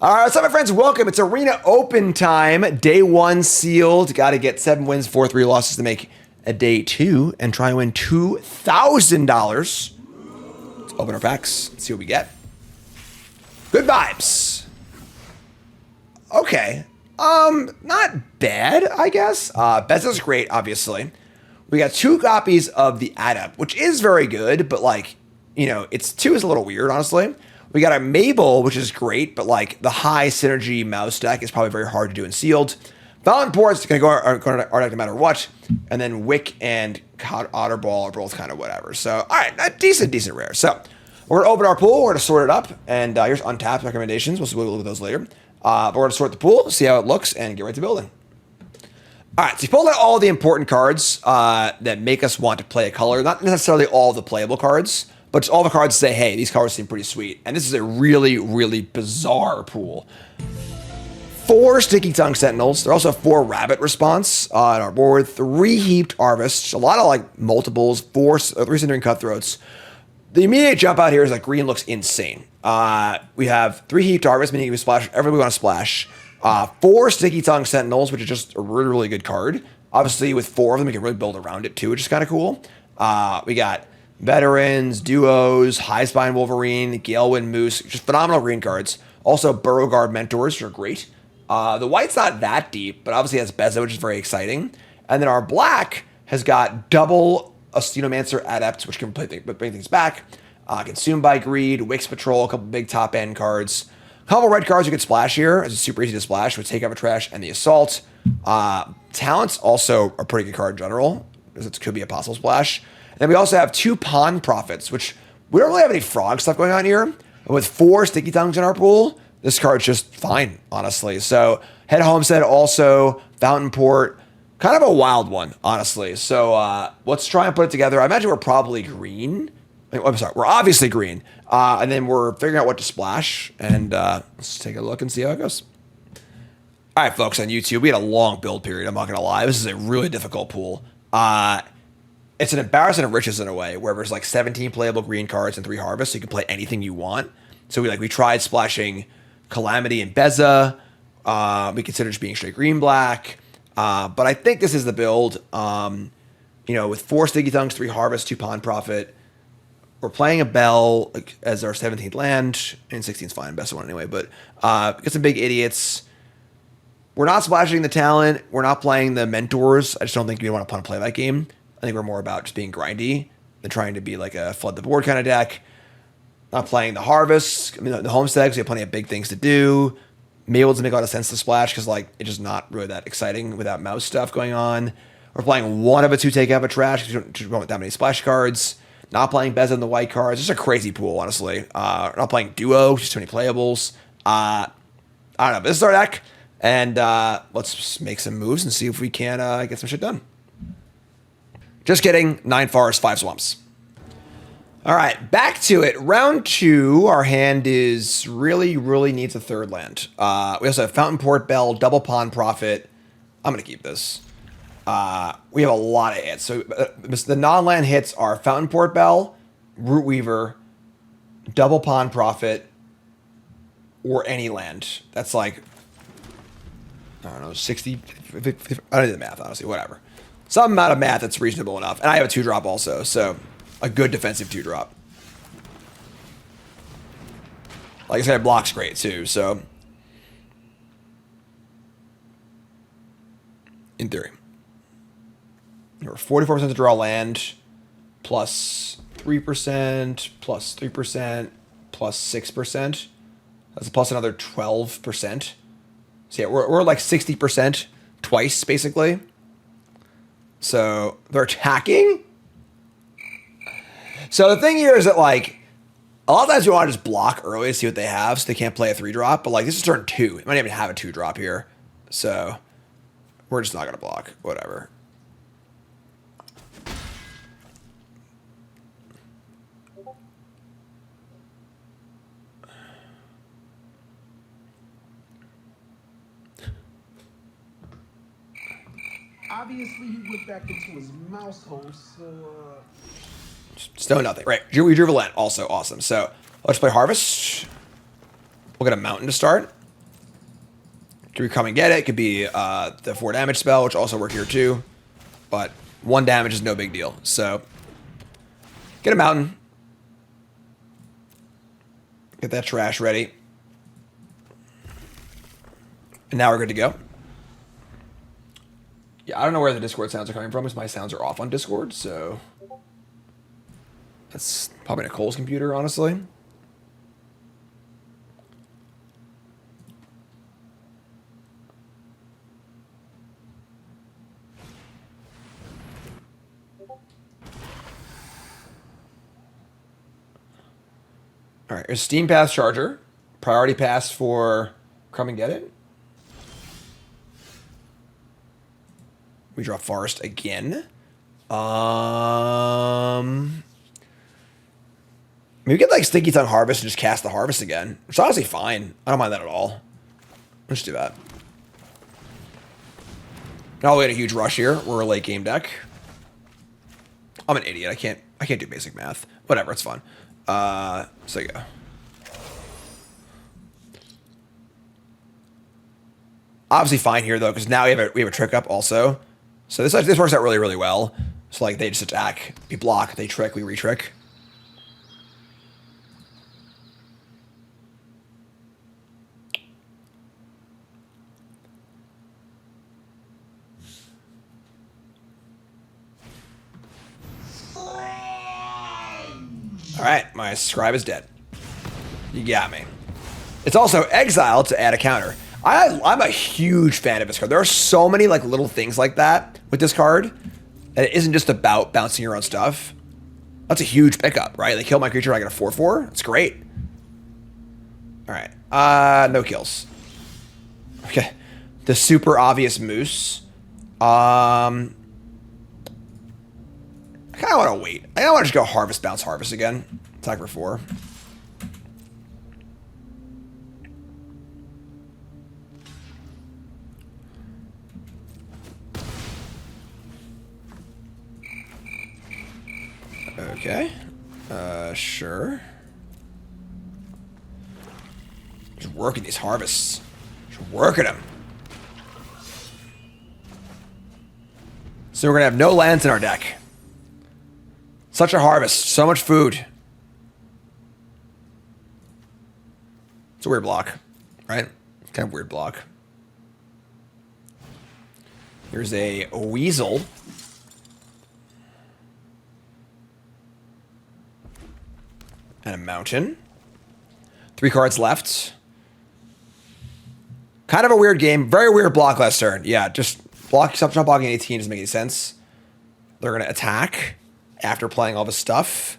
All right, what's up, my friends? Welcome. It's Arena Open time. Day 1 sealed. Got to get 7 wins, 3 losses to make a day 2 and try and win $2,000. Let's open our packs and see what we get. Good vibes. Okay. Not bad, I guess. Beza's great, obviously. We got 2 copies of the Adept, which is very good, but like, you know, it's 2 is a little weird, honestly. We got a Mabel, which is great, but like the high synergy mouse deck is probably very hard to do in sealed. Fountain Port's going to go our deck no matter what. And then Wick and Otterball are both kind of whatever. So, all right, decent rare. So, we're going to open our pool. We're going to sort it up. And here's untapped recommendations. We'll look at those later. But we're going to sort the pool, see how it looks, and get right to building. All right, so you pulled out all the important cards that make us want to play a color. Not necessarily all the playable cards, but it's all the cards that say, hey, these cards seem pretty sweet. And this is a really, really bizarre pool. 4 Stickytongues Sentinels. There are also 4 Rabbit Response on our board. 3 Heaped Harvests. A lot of like multiples. 3 Cindering Cutthroats. The immediate jump out here is that green looks insane. We have 3 Heaped Harvests, meaning you can splash everywhere we want to splash. 4 Stickytongues Sentinels, which is just a really, really good card. Obviously, with 4 of them, we can really build around it too, which is kind of cool. We got Veterans, Duos, High Spine Wolverine, Galewind Moose, just phenomenal green cards. Also, Burrowguard Mentors, which are great. The white's not that deep, but obviously has Beza, which is very exciting. And then our black has got double Astenomancer Adepts, which can bring things back. Consumed by Greed, Wix Patrol, a couple big top end cards. A couple red cards you could splash here. It's super easy to splash with Take Out a Trash and the Assault. Talents also a pretty good card in general, because it could be a possible splash. And then we also have 2 Pawn Prophets, which we don't really have any frog stuff going on here. And with 4 Stickytongues in our pool, this card's just fine, honestly. So Head Homestead also, Fountain Port, kind of a wild one, honestly. So let's try and put it together. I imagine we're probably green. I'm sorry, we're obviously green. And then we're figuring out what to splash. And let's take a look and see how it goes. All right, folks on YouTube, we had a long build period. I'm not going to lie. This is a really difficult pool. It's an embarrassment of riches in a way, where there's like 17 playable green cards and 3 harvests, so you can play anything you want. So we tried splashing Calamity and Beza. We considered just being straight green-black. But I think this is the build. With 4 Stickytongues, 3 harvests, 2 Pawn Prophet. We're playing a Bell as our 17th land, and 16's fine, best one anyway. But get some big idiots. We're not splashing the talent. We're not playing the mentors. I just don't think we want to play that game. I think we're more about just being grindy than trying to be like a flood the board kind of deck. Not playing the harvest. I mean, the homestead, because we have plenty of big things to do. Mabel doesn't make a lot of sense to splash because like it's just not really that exciting without mouse stuff going on. We're playing one of a 2 Take Out a Trash because we don't want that many splash cards. Not playing Beza and the white cards. It's just a crazy pool, honestly. Not playing Duo, just too many playables. I don't know, but this is our deck. And let's make some moves and see if we can get some shit done. Just kidding. 9 forests, 5 swamps. All right, back to it. Round 2, our hand is really, really needs a 3rd land. We also have Fountain Port, Bell, double Pawn Prophet. I'm going to keep this. We have a lot of hits. So the non-land hits are Fountain Port, Bell, Root Weaver, double Pawn Prophet, or any land. That's like, I don't know, 60, 50, I don't do the math, honestly, whatever. Some amount of math that's reasonable enough. And I have a 2-drop also, so a good defensive 2-drop. Like I said, block's great too, so in theory. We're 44% to draw land, plus 3%, plus 3%, plus 6%. That's plus another 12%. So yeah, we're like 60% twice, basically. So they're attacking. So the thing here is that like a lot of times we want to just block early to see what they have, so they can't play a 3-drop. But like this is turn 2, it might even have a 2-drop here, so we're just not gonna block. Whatever. Obviously, he went back into his mouse hole, so... Still nothing. Right. We drew Valent. Also awesome. So let's play Harvest. We'll get a Mountain to start. Could be come and get it. Could be the 4 damage spell, which also work here too. But 1 damage is no big deal. So get a mountain. Get that trash ready. And now we're good to go. Yeah, I don't know where the Discord sounds are coming from, because my sounds are off on Discord, so that's probably Nicole's computer, honestly. All right, here's Steam Pass Charger. Priority Pass for come and get it. We draw Forest again. Maybe get like Stickytongue Harvest and just cast the Harvest again. Which is honestly fine. I don't mind that at all. Let's do that. Now we had a huge rush here. We're a late game deck. I'm an idiot. I can't do basic math. Whatever, it's fun. So yeah. Obviously fine here though, because now we have a trick up also. So this works out really, really well. So like they just attack, we block, they trick, we retrick. All right, my scribe is dead. You got me. It's also exiled to add a counter. I'm a huge fan of this card. There are so many like little things like that with this card that it isn't just about bouncing your own stuff. That's a huge pickup, right? They kill my creature, I get a 4/4. It's great. All right, no kills. Okay, the super obvious moose. I kind of want to wait. I want to just go harvest, bounce, harvest again. Attack for 4. Okay. Sure. Just working these harvests. Just working them. So we're going to have no lands in our deck. Such a harvest. So much food. It's a weird block, right? Kind of weird block. Here's a weasel. And a mountain. 3 cards left. Kind of a weird game. Very weird block last turn. Yeah, just block, stop blocking 18 doesn't make any sense. They're going to attack after playing all this stuff.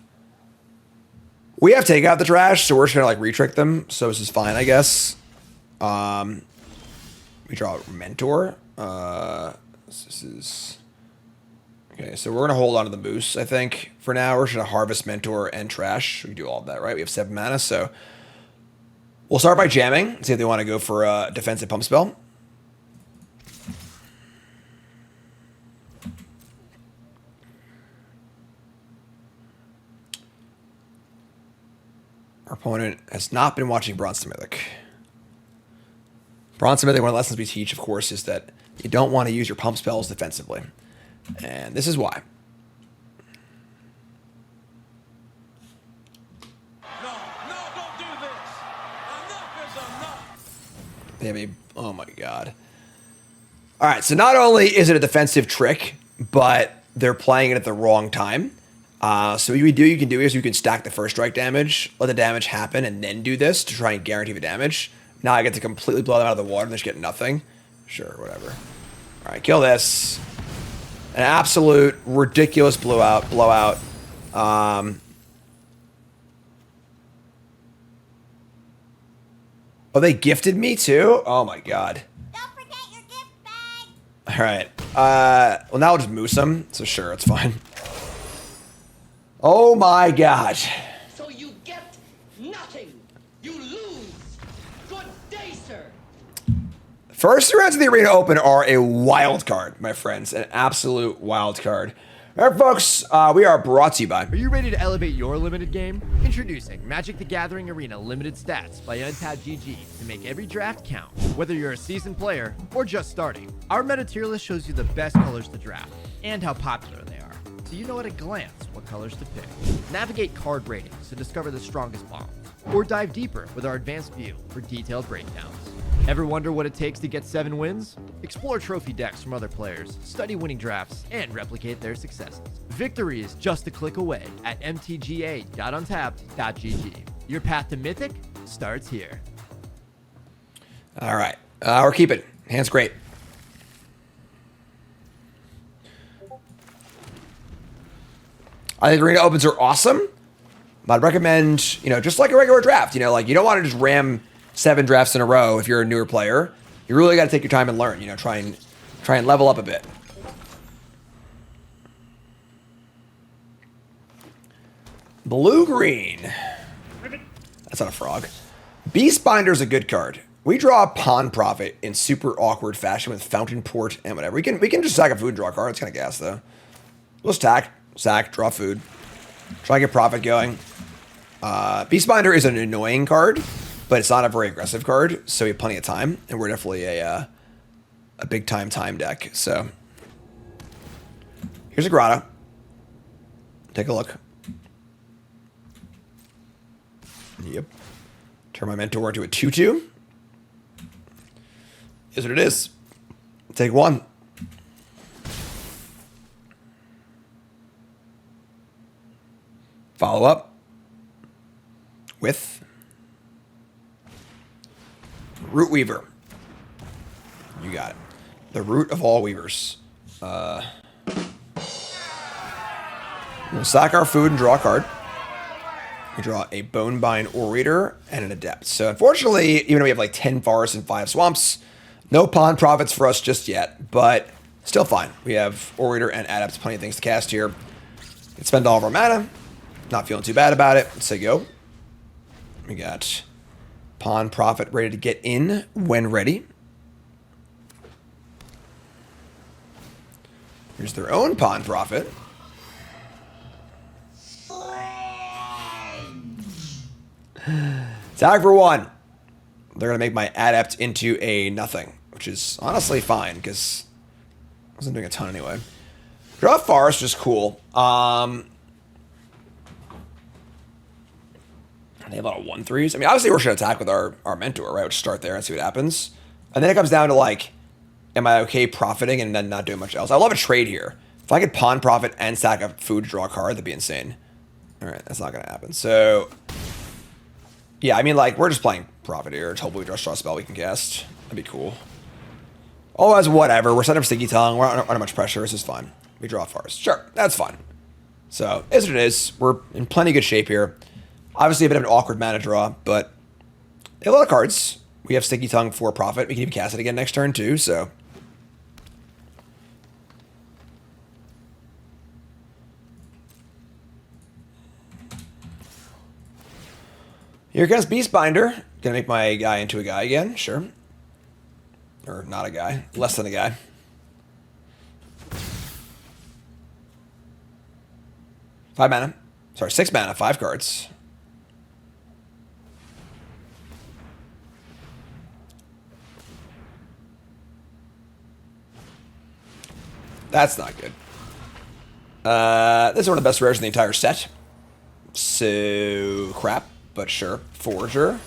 We have take out the trash, so we're just going to like retrick them. So this is fine, I guess. We draw a Mentor. This is... Okay, so we're going to hold on to the Moose, I think, for now. We're just going to Harvest, Mentor, and Trash. We can do all of that, right? We have 7 mana, so... We'll start by jamming. See if they want to go for a defensive pump spell. Our opponent has not been watching Bronze Mythic. Bronze Mythic, one of the lessons we teach, of course, is that you don't want to use your pump spells defensively. And this is why. No, don't do this. Enough is enough. They have a... Oh my god. Alright, so not only is it a defensive trick, but they're playing it at the wrong time. So what you can do is you can stack the first strike damage, let the damage happen, and then do this to try and guarantee the damage. Now I get to completely blow them out of the water and they just get nothing. Sure, whatever. Alright, kill this. An absolute ridiculous blowout. Oh, they gifted me too? Oh my god. Don't forget your gift bag. Alright. Well, now I'll just moose them. So sure, it's fine. Oh my god. So you get nothing. You lose. Good day, sir. First 3 rounds of the Arena Open are a wild card, my friends. An absolute wild card. All right, folks, we are brought to you by. Are you ready to elevate your limited game? Introducing Magic the Gathering Arena Limited Stats by Untapped GG to make every draft count, whether you're a seasoned player or just starting. Our meta tier list shows you the best colors to draft and how popular they are, so you know at a glance what colors to pick. Navigate card ratings to discover the strongest bombs, or dive deeper with our advanced view for detailed breakdowns. Ever wonder what it takes to get 7 wins? Explore trophy decks from other players, study winning drafts, and replicate their successes. Victory is just a click away at mtga.untapped.gg. Your path to Mythic starts here. All right. We're keeping. Hand's great. I think Arena Opens are awesome. I'd recommend, just like a regular draft, you don't want to just ram 7 drafts in a row if you're a newer player. You really got to take your time and learn, try and level up a bit. Blue-green. That's not a frog. Beastbinder's a good card. We draw a Pawn Prophet in super awkward fashion with Fountain Port and whatever. We can just sack a food and draw a card. It's kind of gas, though. We'll sack, draw food. Try and get Profit going. Beastbinder is an annoying card, but it's not a very aggressive card, so we have plenty of time, and we're definitely a big time deck. So here's a Grotto. Take a look. Yep. Turn my Mentor into a 2/2. Is what it is. Take 1. Follow up with Root Weaver. You got it. The root of all weavers. We'll sack our food and draw a card. We draw a Bonebind Orator and an Adept. So unfortunately, even though we have like 10 forests and 5 swamps, no Pawn Profits for us just yet, but still fine. We have Orator and Adept, plenty of things to cast here. We can spend all of our mana. Not feeling too bad about it. Let's say go. We got Pawn Prophet ready to get in when ready. Here's their own Pawn Prophet. Tag for 1. They're going to make my Adept into a nothing, which is honestly fine because I wasn't doing a ton anyway. Draw Forest is cool. They have a lot of 1/3s. I mean, obviously we're going to attack with our Mentor, right? We'll just start there and see what happens. And then it comes down to like, am I okay profiting and then not doing much else? I love a trade here. If I could Pawn Profit and sack a food to draw a card, that'd be insane. All right, that's not going to happen. So, yeah, I mean, like, we're just playing Profit here. Hopefully we draw a spell we can cast. That'd be cool. Otherwise, whatever. We're setting up Stickytongue. We're not under much pressure. This is fine. We draw Forest. Sure, that's fine. So, as it is, we're in plenty good shape here. Obviously, a bit of an awkward mana draw, but they have a lot of cards. We have Stickytongue for Profit. We can even cast it again next turn, too, so. Here comes Beastbinder. Gonna make my guy into a guy again, sure. Or not a guy, less than a guy. Five mana. Sorry, 6 mana, 5 cards. That's not good. This is one of the best rares in the entire set. So, crap, but sure. Forager.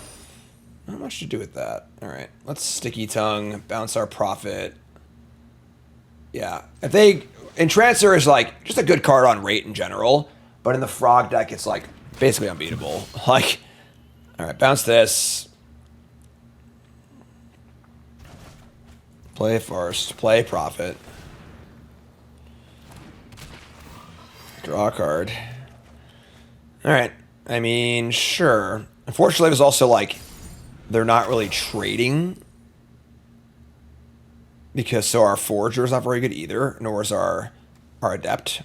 Not much to do with that. Alright, let's Stickytongue, bounce our Profit. Yeah, if they... Entrancer is, like, just a good card on rate in general, but in the Frog deck, it's, like, basically unbeatable. Like, alright, bounce this. Play first, play Profit. Draw a card. Alright. I mean, sure. Unfortunately, there's also, like, they're not really trading. Because so our Forager is not very good either, nor is our Adept.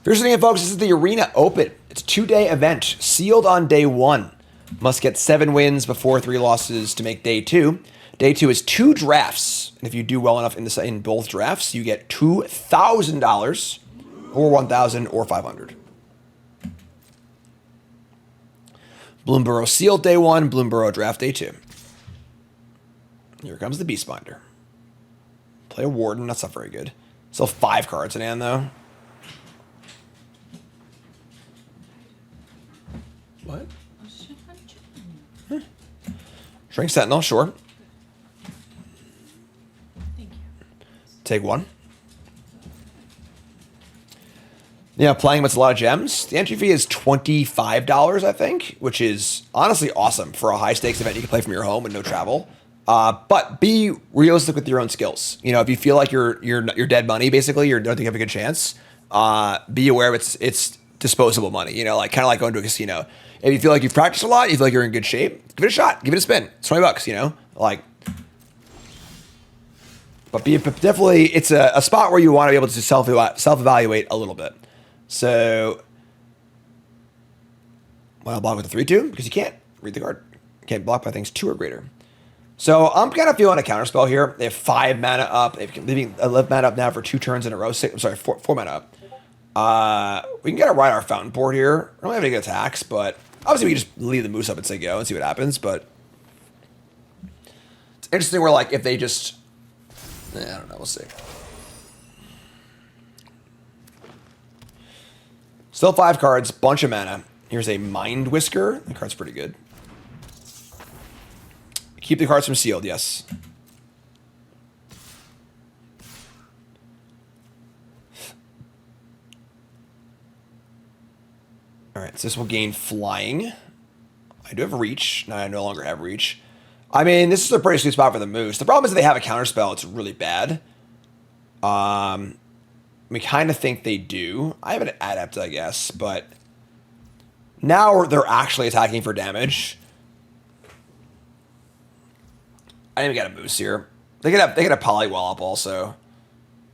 Here's the thing, folks. This is the Arena Open. It's a 2-day event, sealed on day 1. Must get 7 wins before 3 losses to make day 2. Day 2 is 2 drafts. And if you do well enough in both drafts, you get $2,000 or $1,000 or $500. Bloomburrow sealed day 1, Bloomburrow draft day 2. Here comes the Beast Binder. Play a Warden, that's not very good. Still 5 cards in hand though. What? Shrink Sentinel, sure. Take 1. Yeah, playing with a lot of gems. The entry fee is $25, I think, which is honestly awesome for a high stakes event you can play from your home with no travel. But be realistic with your own skills. You know, if you feel like you're dead money, basically, you don't think you have a good chance. Be aware of it's disposable money. You know, like kind of like going to a casino. If you feel like you've practiced a lot, you feel like you're in good shape, give it a shot, give it a spin. It's $20. You know, like. But definitely, it's a spot where you want to be able to self-evaluate a little bit. So, well, I'll block with a 3/2 because you can't read the card. You can't block by things 2 or greater. So I'm kind of feeling a counterspell here. They have 5 mana up. They've leaving 11 mana up now for 2 turns in a row. 4 mana up. We can get a Ride Our Fountain board here. I don't have any good attacks, but obviously we can just leave the Moose up and say go and see what happens. But it's interesting where like if they just, I don't know. We'll see. Still 5 cards, bunch of mana. Here's a Mind Whisker. The card's pretty good. Keep the cards from sealed, yes. Alright, so this will gain flying. I do have reach. Now I no longer have reach. I mean, this is a pretty sweet spot for the Moose. The problem is that they have a counterspell. It's really bad. We kind of think they do. I have an Adept, I guess, but now they're actually attacking for damage. I didn't even get a Moose here. They get a Polywallop also.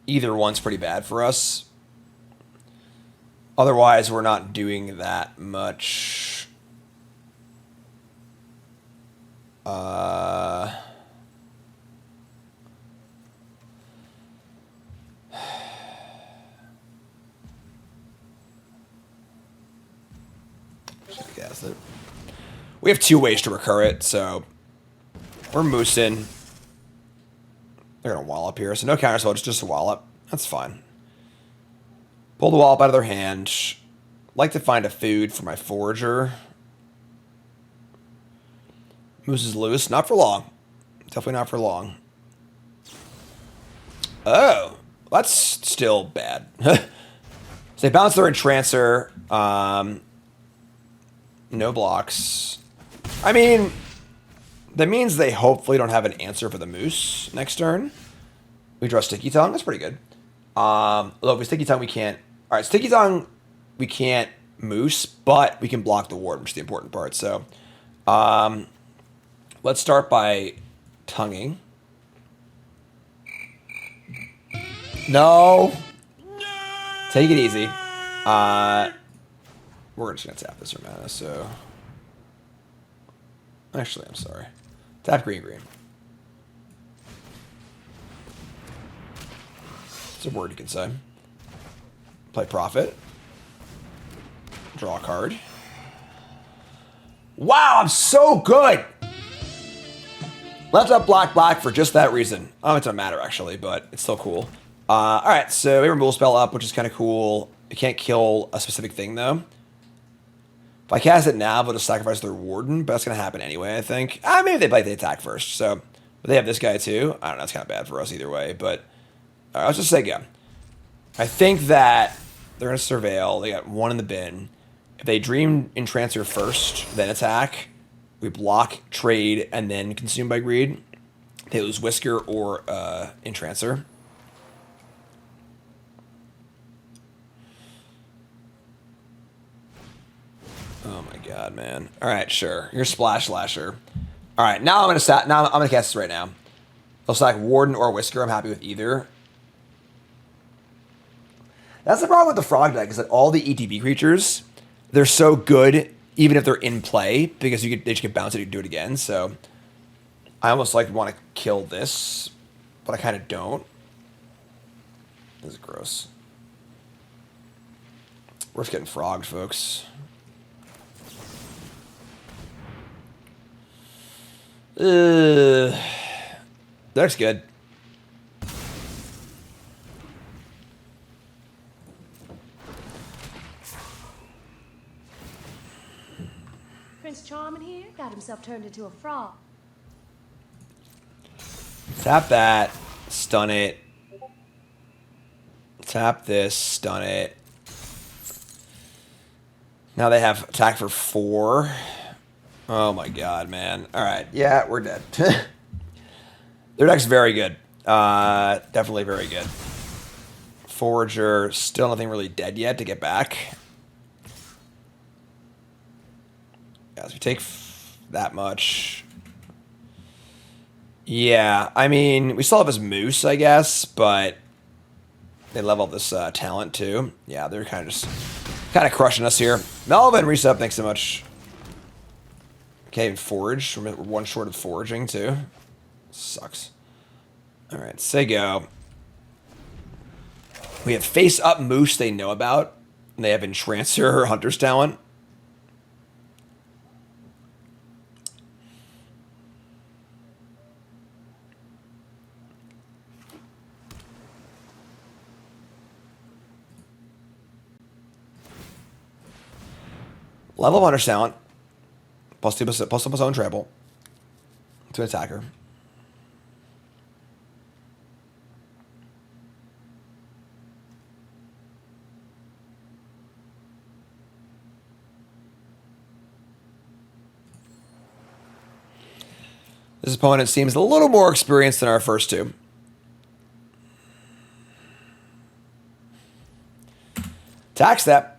Either one's pretty bad for us. Otherwise, we're not doing that much. We have 2 ways to recur it, so we're moosing. They're gonna wallop here, so no counterspell, just a wallop. That's fine. Pull the wallop out of their hand. Like to find a food for my forager. Moose is loose, not for long. Definitely not for long. Oh, that's still bad. So they bounce their Entrancer. No blocks. I mean, that means they hopefully don't have an answer for the Moose next turn. We draw Sticky Tongue. That's pretty good. Look, with Sticky Tongue, we can't. All right, Sticky Tongue, we can't Moose, but we can block the ward, which is the important part. So, let's start by tonguing. No. Take it easy. We're just gonna tap this for mana. So, actually, I'm sorry. Tap green. It's a word you can say. Play Prophet. Draw a card. Wow, I'm so good! Left up black for just that reason. Oh, it doesn't matter actually, but it's still cool. Alright, so we have a removal spell up, which is kind of cool. It can't kill a specific thing though. If I cast it now, they'll just sacrifice their Warden, but that's going to happen anyway, I think. Maybe they bite the attack first. So, but they have this guy too. I don't know, it's kind of bad for us either way, but let's just say go. I think that they're going to surveil. They got 1 in the bin. If they Dream Entrancer first, then attack, we block, trade, and then consume by greed. They lose Whisker or Entrancer. Oh my god, man! All right, sure. You're Splash Lasher. All right, now I'm gonna cast this right now. I'll select Warden or Whisker. I'm happy with either. That's the problem with the Frog deck is that all the ETB creatures, they're so good even if they're in play because they just get bounced and you can do it again. So I almost like want to kill this, but I kind of don't. This is gross. We're just getting frogged, folks. That's good. Prince Charming here got himself turned into a frog. Tap that. Stun it. Tap this. Stun it. Now they have attack for 4. Oh my god, man. Alright, yeah, we're dead. Their deck's very good. Definitely very good. Forager, still nothing really dead yet to get back. As we take that much. Yeah, I mean, we still have his Moose, I guess, but they level up this talent too. Yeah, they're kind of crushing us here. Melvin, reset, thanks so much. Okay, even forage. We're 1 short of foraging too. Sucks. All right, say go. We have face up Moose they know about. And they have Entrancer Hunter's talent. Level of Hunter's talent. +2 plus own trample. To an attacker. This opponent seems a little more experienced than our first two. Attack step.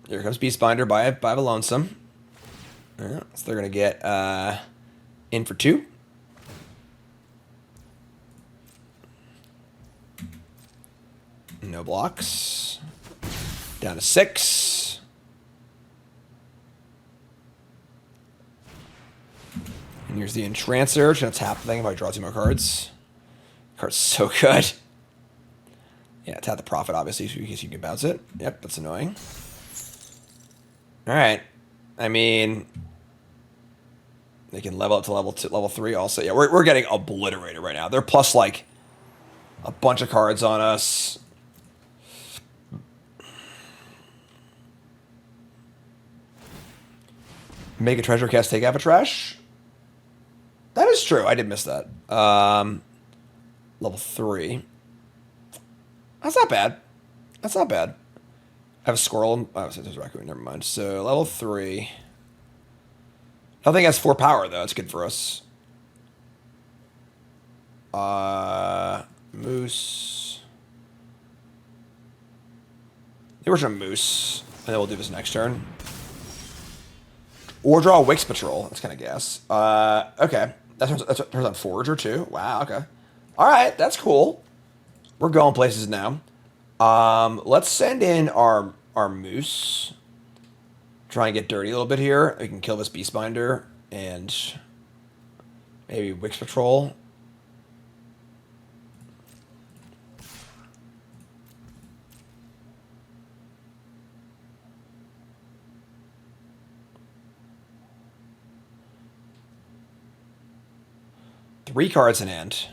Here comes Beastbinder by the Lonesome. Yeah, so they're going to get in for 2. No blocks. Down to 6. And here's the Entrancer. Just going to tap the thing if I draw 2 more cards. Card's so good. Yeah, tap the Prophet, obviously, so you can bounce it. Yep, that's annoying. Alright. I mean, they can level up to level 3 also. Yeah, we're getting obliterated right now. They're plus, like, a bunch of cards on us. Make a treasure cast, take out a trash. That is true. I did miss that. Level 3. That's not bad. That's not bad. I have a squirrel. Oh, there's a raccoon. Never mind. So level 3. Nothing has 4 power though. It's good for us. Moose. The original Moose, and then we'll do this next turn. Or draw a Wix Patrol. That's kind of gas. Okay. That turns on Forager too. Wow. Okay. All right. That's cool. We're going places now. Let's send in our Moose. Try and get dirty a little bit here. We can kill this Beastbinder and maybe Wix Patrol. Three cards in hand.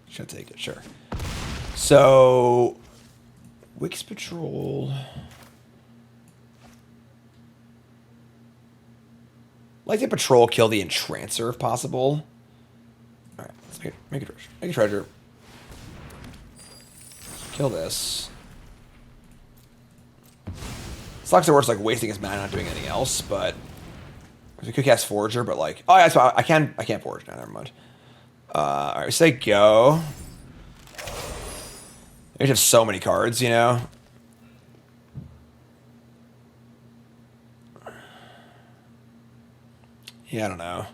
Should take it, sure. So, Wix Patrol. Like to patrol, kill the Entrancer if possible. All right, let's make a treasure. Make a treasure. Kill this. Sucks the worst, like wasting his mana, not doing anything else. But we could cast Forager, but like, oh yeah, so I can't Forage now. Never mind. All right, we say go. We have so many cards, you know. Yeah, I don't know.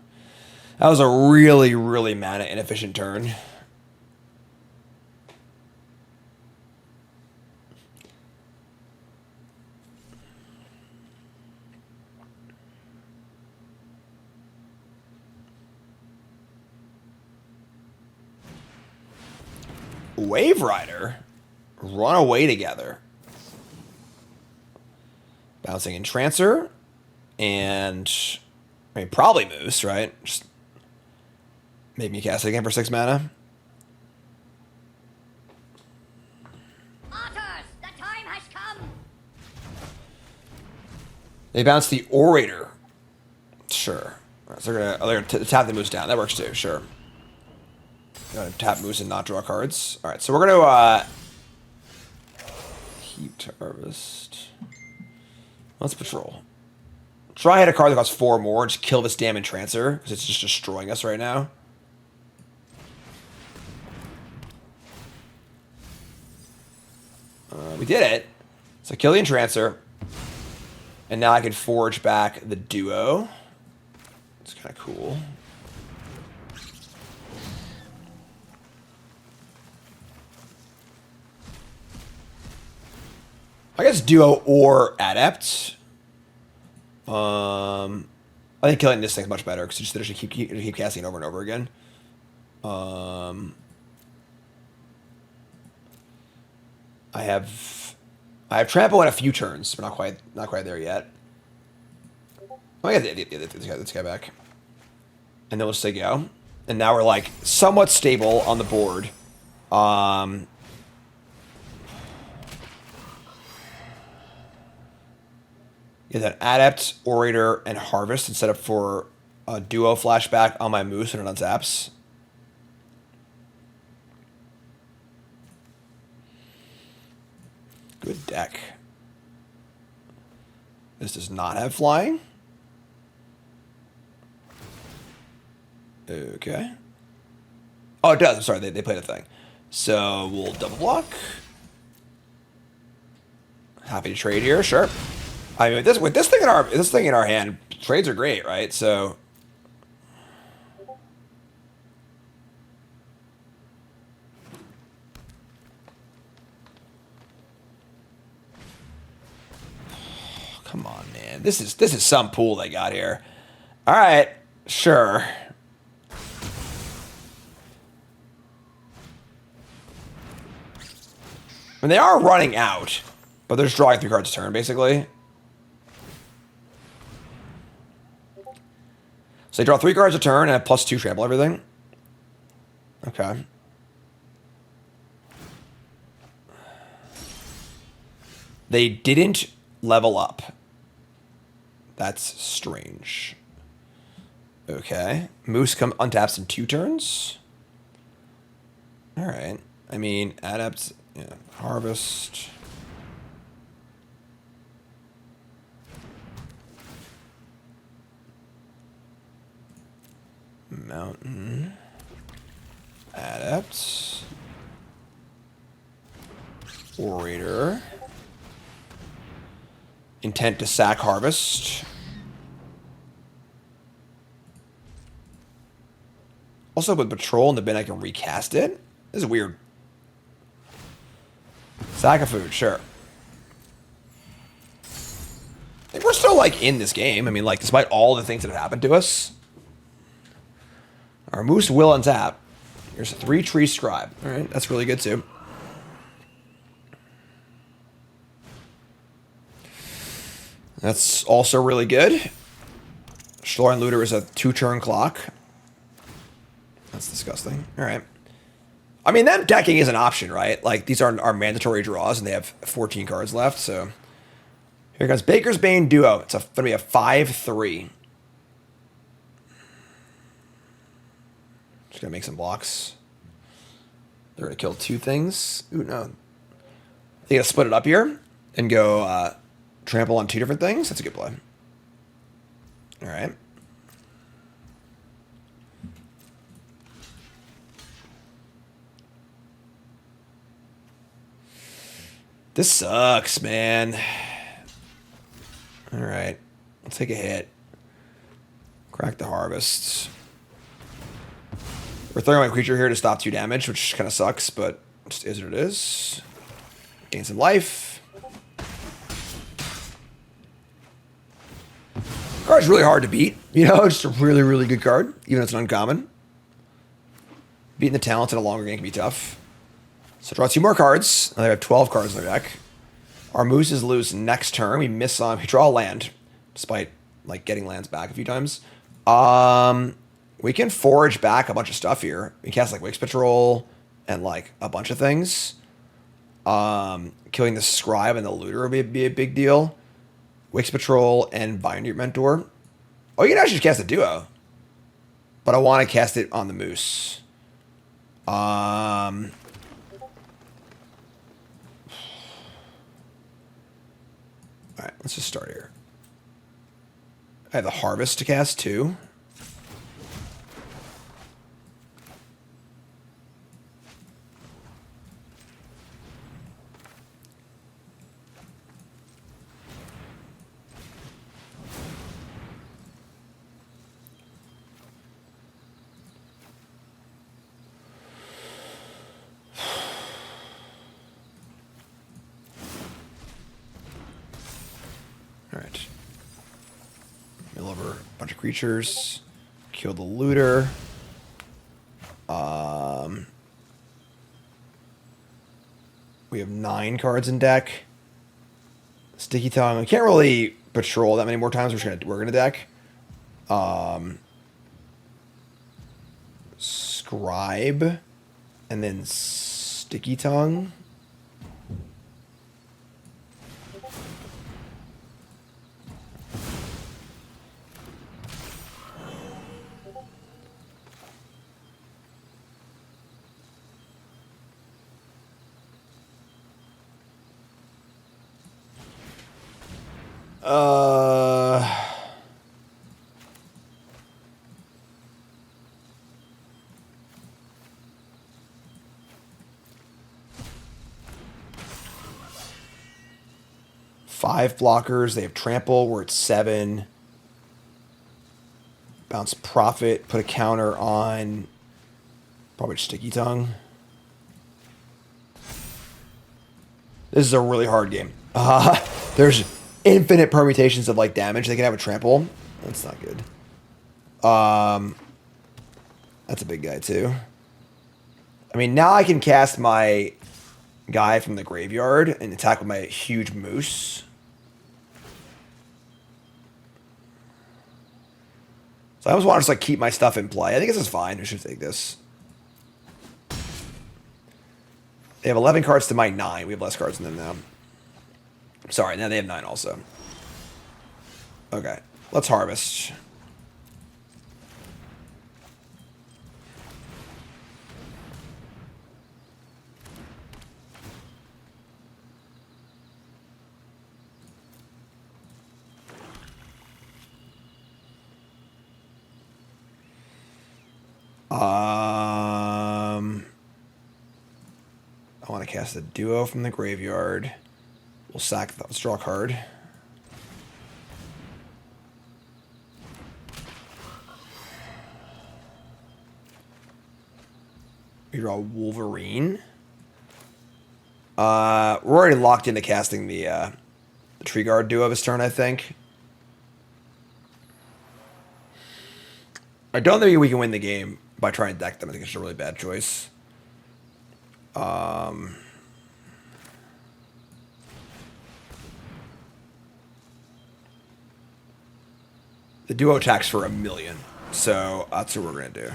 That was a really, really mana inefficient turn. Wave Rider. Run away together. Bouncing Entrancer. And I mean probably Moose, right? Just make me cast it again for 6 mana. Otters, the time has come. They bounce the Orator. Sure. So they're gonna tap the Moose down. That works too, sure. Gonna tap Moose and not draw cards. Alright, so we're gonna Heaped Harvest. Let's patrol. Try hit a card that costs 4 more, just kill this damn Entrancer, because it's just destroying us right now. We did it. So kill the Entrancer. And now I can forge back the Duo. It's kind of cool. I guess Duo or Adept. I think killing this thing's much better because you just keep casting it over and over again. I have trample in a few turns, but not quite there yet. Oh, I got this guy back, and then we'll just say go. And now we're like somewhat stable on the board. Yeah, that Adept, Orator, and Harvest instead of for a Duo flashback on my Moose when it untaps. Good deck. This does not have flying. Okay. Oh, it does. I'm sorry, they played a thing. So we'll double block. Happy to trade here, sure. I mean, with this thing in our hand, trades are great, right? So come on, man. This is some pool they got here. All right, sure. I mean, they are running out, but they're just drawing 3 cards a turn, basically. So they draw 3 cards a turn and have +2 trample everything. Okay. They didn't level up. That's strange. Okay. Moose untaps in 2 turns. Alright. I mean, Adept, yeah, Harvest. Mountain. Adept. Orator. Intent to sack Harvest. Also with Patrol in the bin I can recast it. This is weird. Sack of food, sure. I think we're still like in this game. I mean, like, despite all the things that have happened to us. Our Moose will untap. Here's a 3-tree Scribe. Alright, that's really good too. That's also really good. Shlor and Looter is a 2-turn clock. That's disgusting. Alright. I mean, them decking is an option, right? Like, these are our mandatory draws, and they have 14 cards left, so. Here comes Baker's Bane Duo. It's going to be a 5-3. Just going to make some blocks. They're going to kill 2 things. Ooh, no. They got to split it up here and go trample on 2 different things. That's a good play. All right. This sucks, man. All right. I'll take a hit. Crack the Harvest. We're throwing my creature here to stop 2 damage, which kind of sucks, but just is what it is. Gain some life. Card's really hard to beat. You know, just a really, really good card, even if it's an uncommon. Beating the talent in a longer game can be tough. So draw 2 more cards. Now they have 12 cards in their deck. Our mooses lose next turn. We miss on. We draw a land, despite like getting lands back a few times. We can forage back a bunch of stuff here. We cast like Wix Patrol and like a bunch of things. Killing the Scribe and the Looter would be a big deal. Wix Patrol and Binary Mentor. Oh, you can actually just cast a duo. But I want to cast it on the Moose. Alright, let's just start here. I have the Harvest to cast too. Alright. Mill over a bunch of creatures. Kill the Looter. We have 9 cards in deck. Sticky Tongue. We can't really patrol that many more times. We're gonna deck. Scribe. And then Sticky Tongue. Five blockers. They have trample. We're at 7. Bounce profit. Put a counter on probably Sticky Tongue. This is a really hard game. There's infinite permutations of like damage. They can have a trample. That's not good. That's a big guy too. I mean, now I can cast my guy from the graveyard and attack with my huge moose. So I almost want to just like keep my stuff in play. I think this is fine. I should take this. They have 11 cards to my 9. We have less cards than them now. Sorry, now they have 9 also. Okay, let's harvest. I want to cast a duo from the graveyard. We'll sack that. Let's draw a card. We draw Wolverine. We're already locked into casting the Tree Guard duo this turn, I think. I don't think we can win the game by trying to deck them. I think it's a really bad choice. The duo attacks for 1,000,000, so that's what we're gonna do.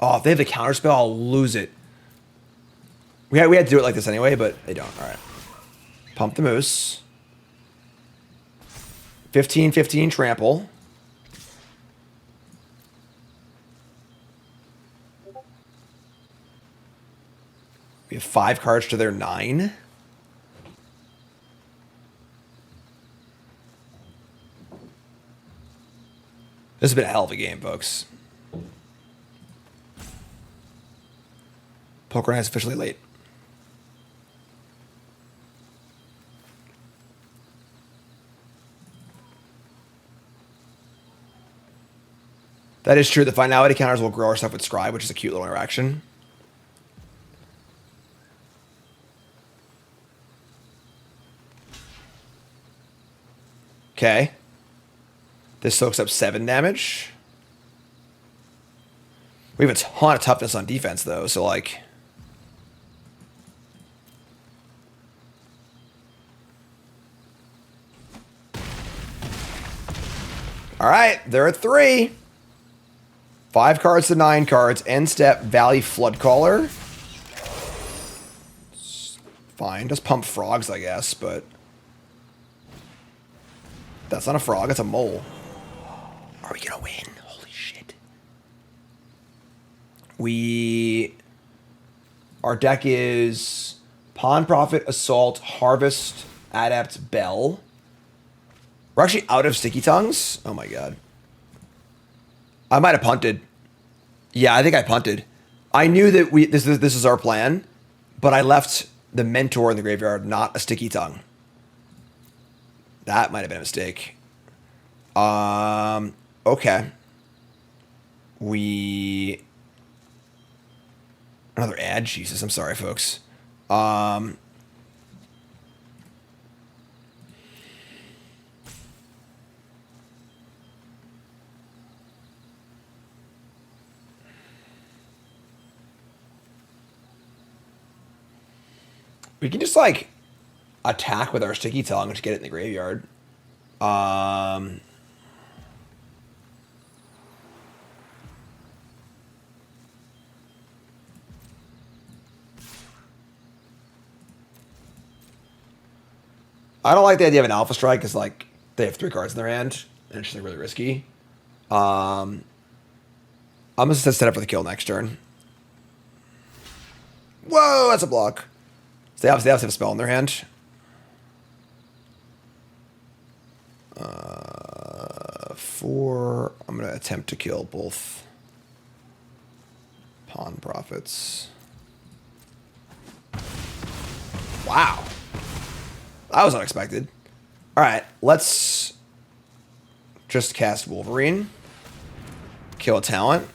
Oh, if they have the counterspell, I'll lose it. We had to do it like this anyway, but they don't. All right. Pump the moose. 15/15 trample. We have 5 cards to their 9. This has been a hell of a game, folks. Poker night is officially late. That is true. The finality counters will grow our stuff with Scribe, which is a cute little interaction. Okay. This soaks up 7 damage. We have a ton of toughness on defense, though, so, like... Alright, they're at 3. 5 cards to 9 cards. End step, Valley Floodcaller. Fine, just pump frogs, I guess, but... That's not a frog, that's a mole. Are we gonna win? Holy shit. Our deck is Pawn Prophet, Assault, Harvest, Adept, Bell. We're actually out of Stickytongues. Oh my god. I might have punted. Yeah, I think I punted. I knew that this is our plan, but I left the Mentor in the graveyard, not a Stickytongue. That might have been a mistake. Okay. Another ad? Jesus, I'm sorry, folks. We can just, like, attack with our Sticky Tongue to get it in the graveyard. I don't like the idea of an Alpha Strike because, like, they have 3 cards in their hand, and it's just, like, really risky. I'm just going to set up for the kill next turn. Whoa, that's a block. So they obviously have a spell in their hand. 4. I'm going to attempt to kill both Pawn Prophets. Wow. That was unexpected. Alright, let's just cast Wolverine. Kill a talent.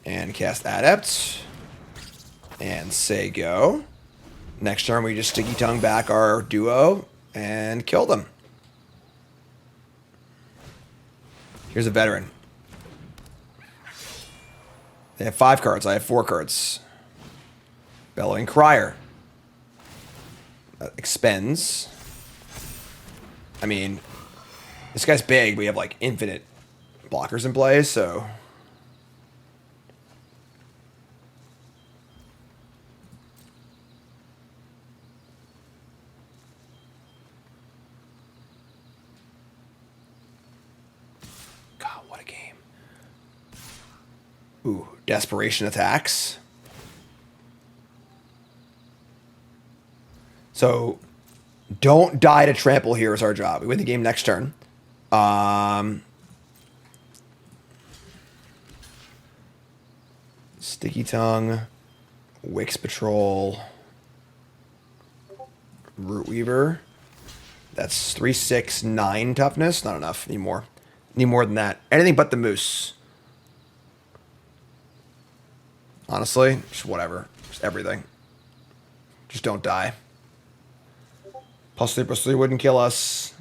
And cast Adept. And say go. Next turn, we just Sticky Tongue back our duo and kill them. Here's a veteran. They have 5 cards. I have 4 cards. Bellowing Crier. Expends. I mean, this guy's big. We have like infinite blockers in play, so... God, what a game. Ooh, Desperation attacks. So, don't die to trample here is our job. We win the game next turn. Sticky Tongue, Wix Patrol, Root Weaver. That's 3, 6, 9 toughness. Not enough. Need more. Need more than that. Anything but the Moose. Honestly, just whatever. Just everything. Just don't die. +3/+3 wouldn't kill us.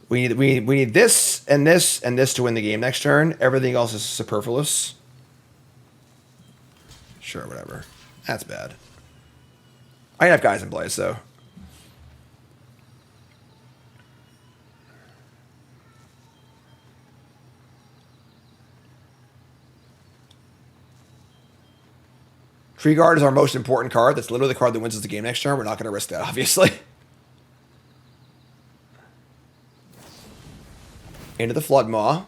We need this and this and this to win the game next turn. Everything else is superfluous. Sure, whatever. That's bad. I have guys in play, so. Tree Guard is our most important card. That's literally the card that wins us the game next turn. We're not going to risk that, obviously. Into the Flood Maw.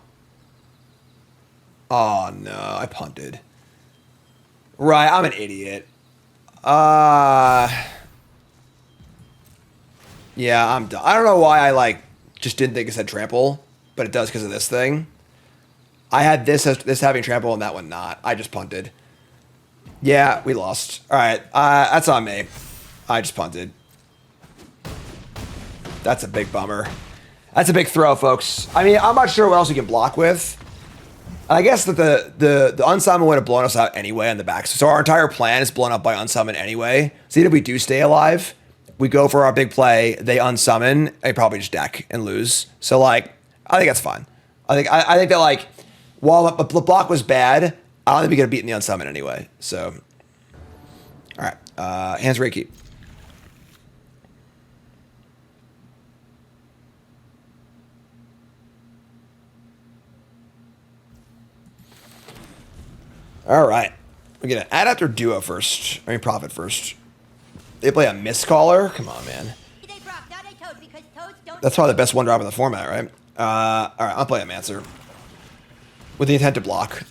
Oh, no. I punted. Right, I'm an idiot. Yeah, I'm done. I don't know why I, like, just didn't think it said trample, but it does because of this thing. I had this having trample and that one not. I just punted. Yeah, we lost. All right, that's on me. I just punted. That's a big bummer. That's a big throw, folks. I mean, I'm not sure what else we can block with. I guess that the unsummon would have blown us out anyway on the back. So our entire plan is blown up by unsummon anyway. See, if we do stay alive, we go for our big play, they unsummon, they probably just deck and lose. So like, I think that's fine. I think that like, while the block was bad, I don't think we could have beaten the unsummon anyway. So, all right, hands ready, keep. All right, we're gonna Adept or Duo first. I mean, Prophet first. They play a Mistcaller. Come on, man. They rock, not a toad, because toads don't. That's probably the best one drop in the format, right? All right, I'll play a Mancer with the intent to block.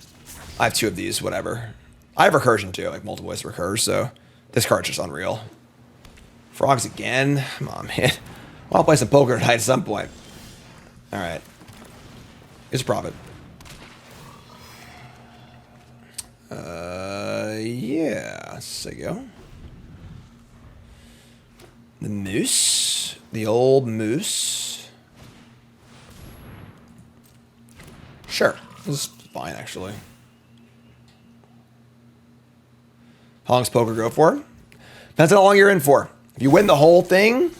I have 2 of these, whatever. I have Recursion too, like multiple ways to recur. So this card's just unreal. Frogs again. Come on, man. I'll play some poker tonight at some point. All right. Here's a Prophet. Yeah, so go. The Moose. The old Moose. Sure. This is fine, actually. How long's poker go for? Depends on how long you're in for. If you win the whole thing,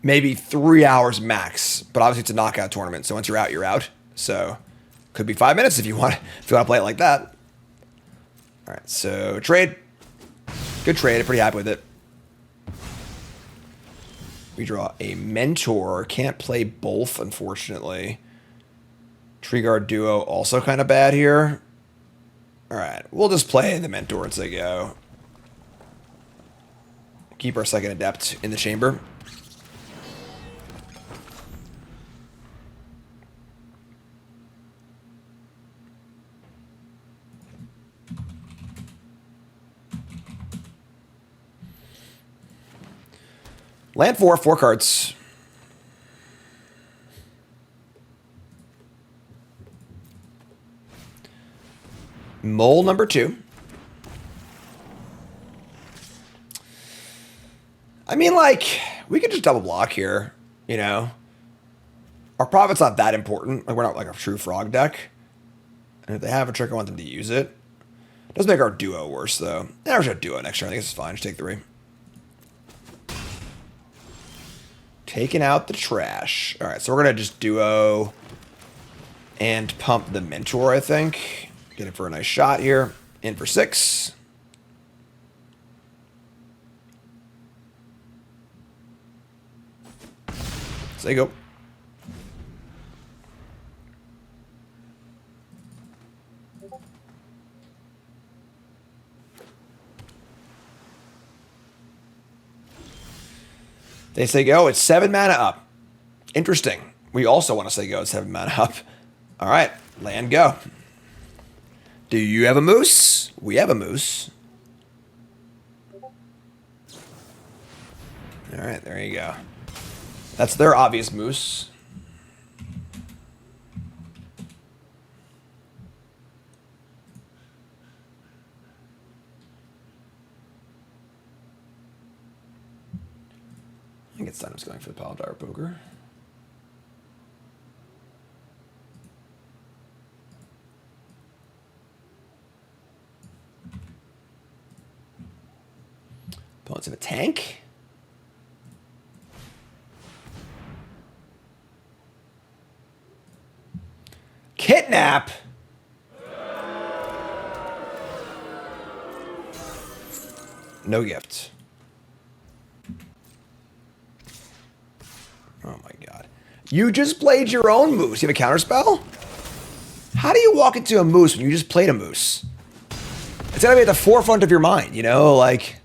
maybe 3 hours max. But obviously it's a knockout tournament, so once you're out, you're out. So could be 5 minutes if you want to play it like that. All right, so trade. Good trade. I'm pretty happy with it. We draw a Mentor. Can't play both, unfortunately. Tree Guard Duo also kind of bad here. All right, we'll just play the Mentor as they go. Keep our second Adept in the chamber. Land 4 cards. Mole number 2. I mean, like, we could just double block here, you know. Our profit's not that important. Like, we're not like a true frog deck. And if they have a trick, I want them to use it. It does make our duo worse, though. Yeah, we're just duo next turn. I think this is fine. Just take 3. Taking out the trash. All right, so we're going to just duo and pump the Mentor, I think. Get it for a nice shot here. In for 6. So there you go. They say go. It's 7 mana up. Interesting. We also want to say go. It's 7 mana up. All right. Land go. Do you have a moose? We have a moose. All right. There you go. That's their obvious moose. I think it's time I was going for the Paladar Poker. Opponents have a tank. Kidnap. No gift. Oh my god. You just played your own moose. You have a counterspell? How do you walk into a moose when you just played a moose? It's gotta be at the forefront of your mind, you know? Like...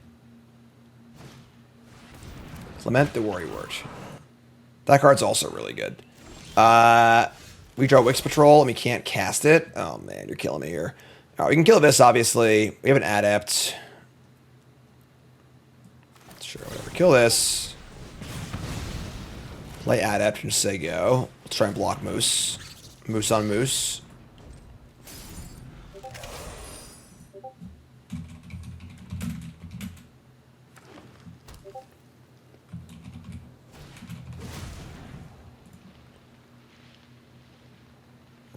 Lament the Worry Word. That card's also really good. We draw Wix Patrol and we can't cast it. Oh man, you're killing me here. All right, we can kill this, obviously. We have an Adept. Sure, whatever. Kill this. Play Adept and say go. Let's try and block Moose. Moose on Moose.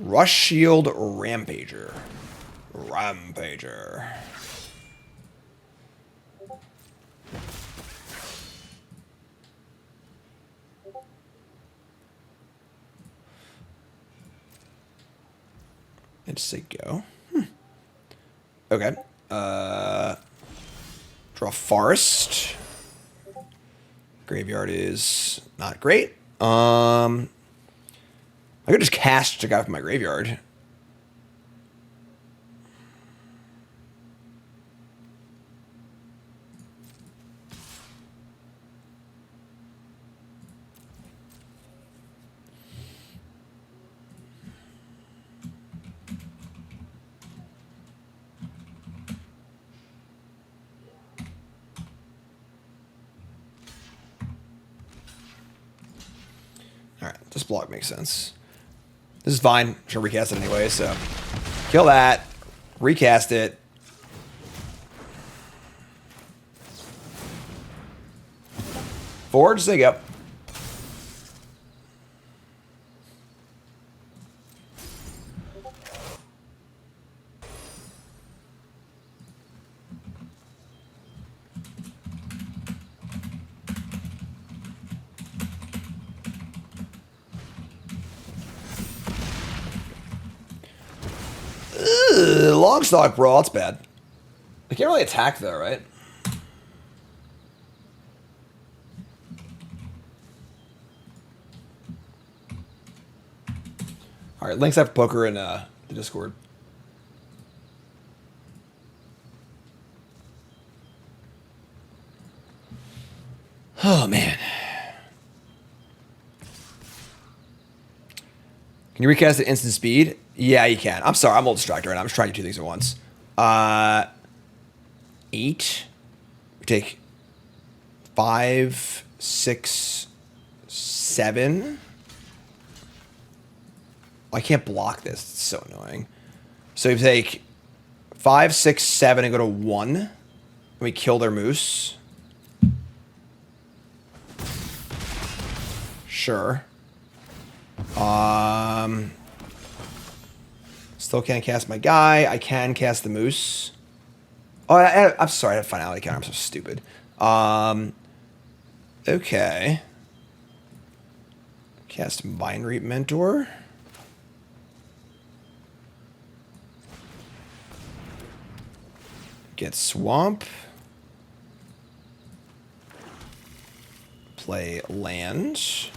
Rush Shield Rampager. Rampager. And just say go. Okay. Draw Forest. Graveyard is not great. I could just cast a guy from my graveyard. Alright, this block makes sense. This is fine. I'm sure recast it anyway, so kill that. Recast it. Forge, there you go. Longstock Brawl, that's bad. I can't really attack though, right? Alright, links after poker in the Discord. Oh man. Can you recast at instant speed? Yeah, you can. I'm sorry, I'm a little distracted right now. I'm just trying to do two things at once. 8. We take 5, 6, 7. I can't block this. It's so annoying. So you take 5, 6, 7 and go to 1. And we kill their moose. Sure. Still can't cast my guy. I can cast the moose. Oh, I'm sorry. I had a finality counter. I'm so stupid. Okay. Cast Mind Reap Mentor. Get Swamp. Play land.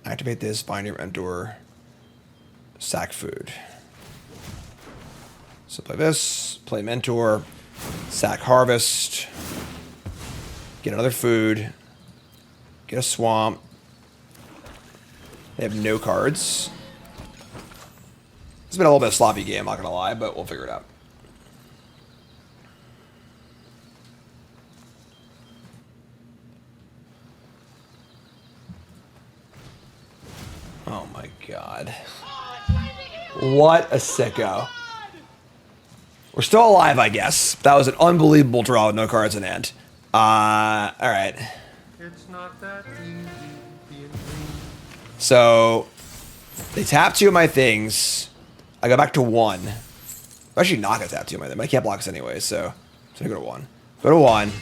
Activate this, Mind Reap Mentor. Sack food. So play this, play Mentor, sack Harvest, get another food, get a Swamp. They have no cards. It's been a little bit of a sloppy game, I'm not gonna lie, but we'll figure it out. Oh my god. What a sicko. We're still alive, I guess. That was an unbelievable draw with no cards in hand. Alright. It's not that easy being So, they tap 2 of my things. I go back to 1. I'm actually not going to tap 2 of my things, but I can't block this anyway, so I go to 1. Go to 1.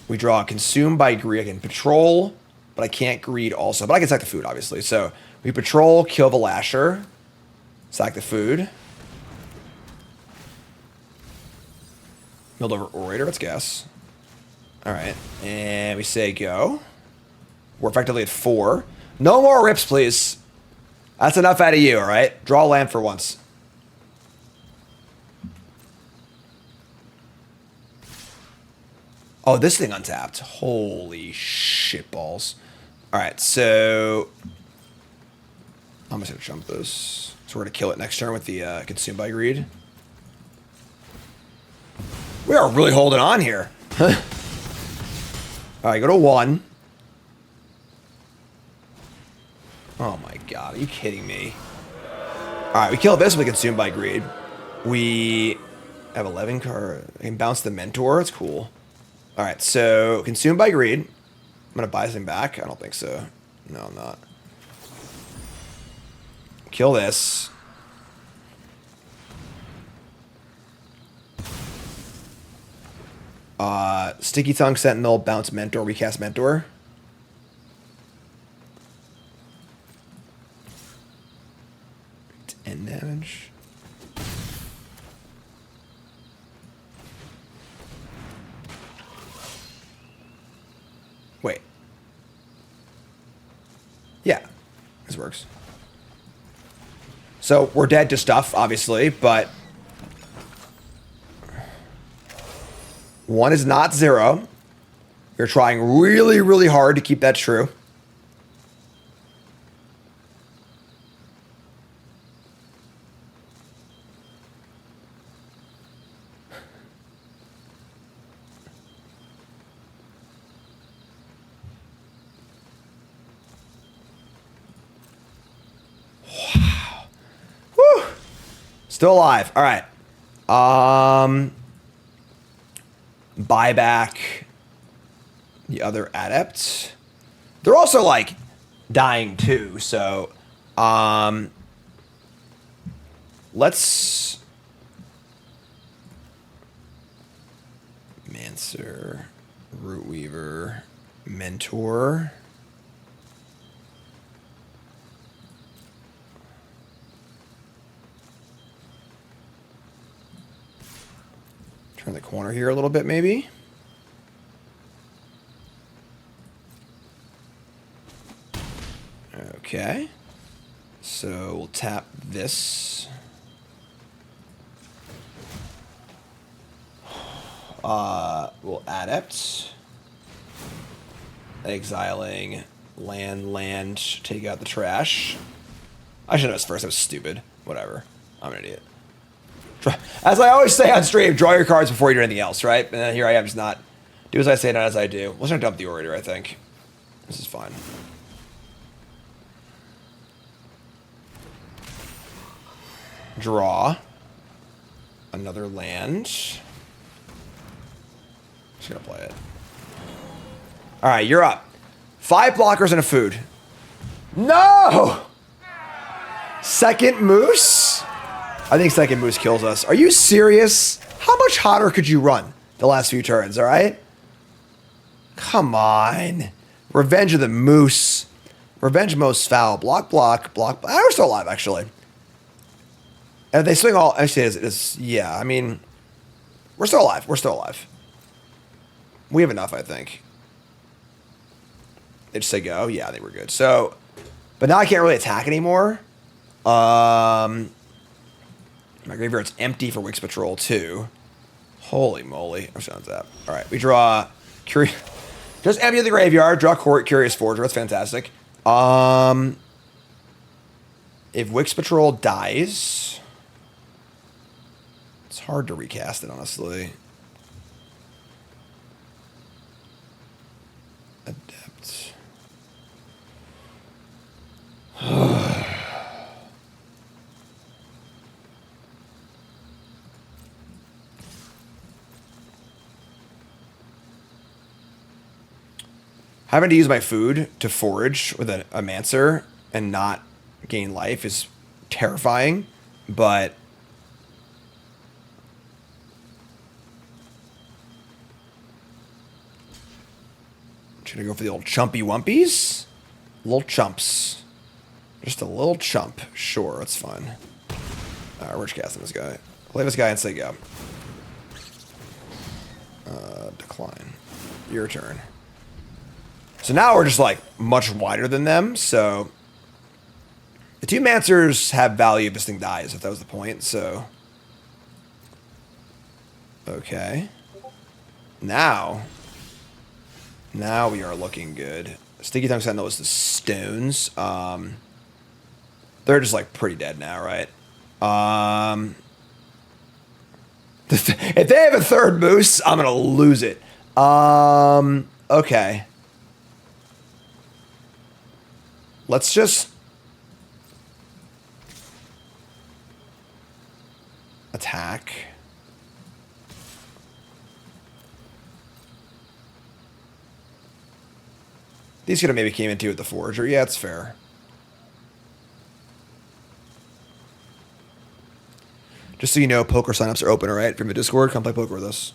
We draw Consumed by Greed. I can Patrol, but I can't Greed also. But I can sack the food, obviously. So, we Patrol, kill the Lasher. Sack the food. Milled over Orator, let's guess. Alright, and we say go. We're effectively at 4. No more rips, please. That's enough out of you, alright? Draw land for once. Oh, this thing untapped. Holy shit balls. Alright, so I'm just gonna jump this. So we're gonna kill it next turn with the Consumed by Greed. We are really holding on here. Alright, go to 1. Oh my god, are you kidding me? Alright, we kill this with Consumed by Greed. We have 11 cards. I can bounce the Mentor. That's cool. Alright, so Consumed by Greed. I'm gonna buy something back. I don't think so. No, I'm not. Kill this. Stickytongues, Sentinel, bounce Mentor, recast Mentor. End damage. Wait. Yeah, this works. So we're dead to stuff, obviously, but 1 is not 0. You're trying really, really hard to keep that true. Wow. Woo. Still alive. All right. Buy back the other adepts. They're also like dying too, so let's Mancer, Root Weaver, Mentor. Turn the corner here a little bit, maybe. Okay. So we'll tap this. We'll adept. Exiling land, take out the trash. I should know this first. That was stupid. Whatever. I'm an idiot. As I always say on stream, draw your cards before you do anything else, right? And then here I am, just not do as I say, not as I do. Let's not dump the Orator, I think. This is fine. Draw. Another land. Just gonna play it. Alright, you're up. 5 blockers and a food. No! Second Moose? I think second Moose kills us. Are you serious? How much hotter could you run the last few turns, alright? Come on. Revenge of the Moose. Revenge most foul. Block. We're still alive, actually. And they swing all... Actually, it's... Yeah, I mean... We're still alive. We have enough, I think. They just say go? Yeah, I think we're good. So... But now I can't really attack anymore. My graveyard's empty for Wix Patrol, too. Holy moly. I'm showing that. Alright, we draw... Just empty the graveyard. Draw Curious Forger. That's fantastic. If Wix Patrol dies... It's hard to recast it, honestly. Adept. Having to use my food to forage with a Mancer and not gain life is terrifying, but... Should I go for the old chumpy wumpies? Little chumps. Just a little chump. Sure, that's fine. Alright, we're just casting this guy. Play this guy and say go. Decline. Your turn. So now we're just like much wider than them, so... The 2 Mancers have value if this thing dies, if that was the point, so... Okay. Now we are looking good. Stickytongues Sentinel is the stones. They're just like pretty dead now, right? If they have a third Moose, I'm gonna lose it. Okay. Let's just attack. These could have maybe came into with the Forager. Yeah, it's fair. Just so you know, poker signups are open, all right? From the Discord, come play poker with us.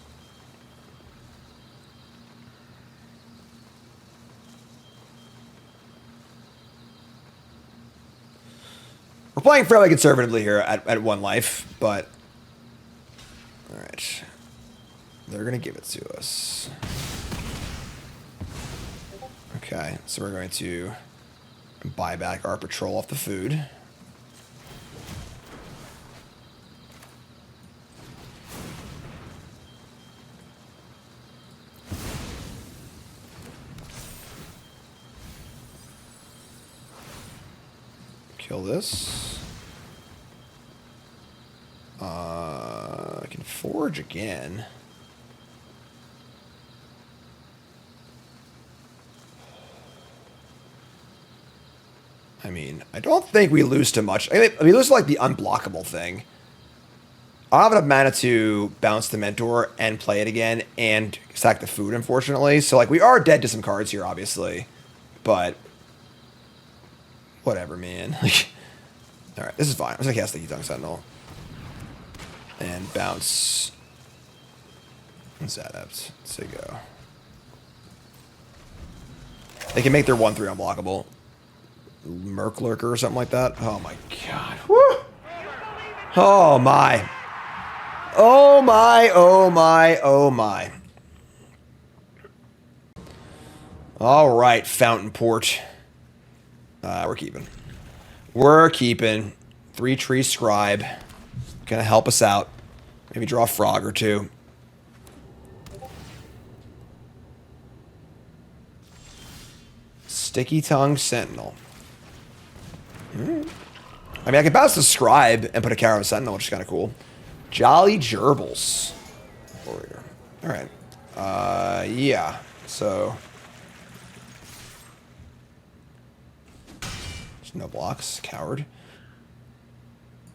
We're playing fairly conservatively here at one life, but all right, they're gonna give it to us. Okay, so we're going to buy back our patrol off the food. Kill this. I can forge again. I mean, I don't think we lose too much. I mean, we lose like the unblockable thing. I don't have enough mana to bounce the Mentor and play it again and stack the food, unfortunately. So, like, we are dead to some cards here, obviously. But whatever, man. Alright, this is fine. I'm just gonna cast Stickytongues Sentinel. And bounce. What's that up? Let's go. They can make their 1/3 unblockable. Merc Lurker or something like that. Oh my god. Woo! Oh my. Oh my, oh my, oh my. Alright, Fountain Port. We're keeping. We're keeping. 3 Tree Scribe. Gonna help us out. Maybe draw a frog or two. Stickytongues Sentinel. I mean, I can bounce the Scribe and put a counter on Sentinel, which is kind of cool. Jolly Gerbils. Alright. Yeah. So. There's no blocks. Coward.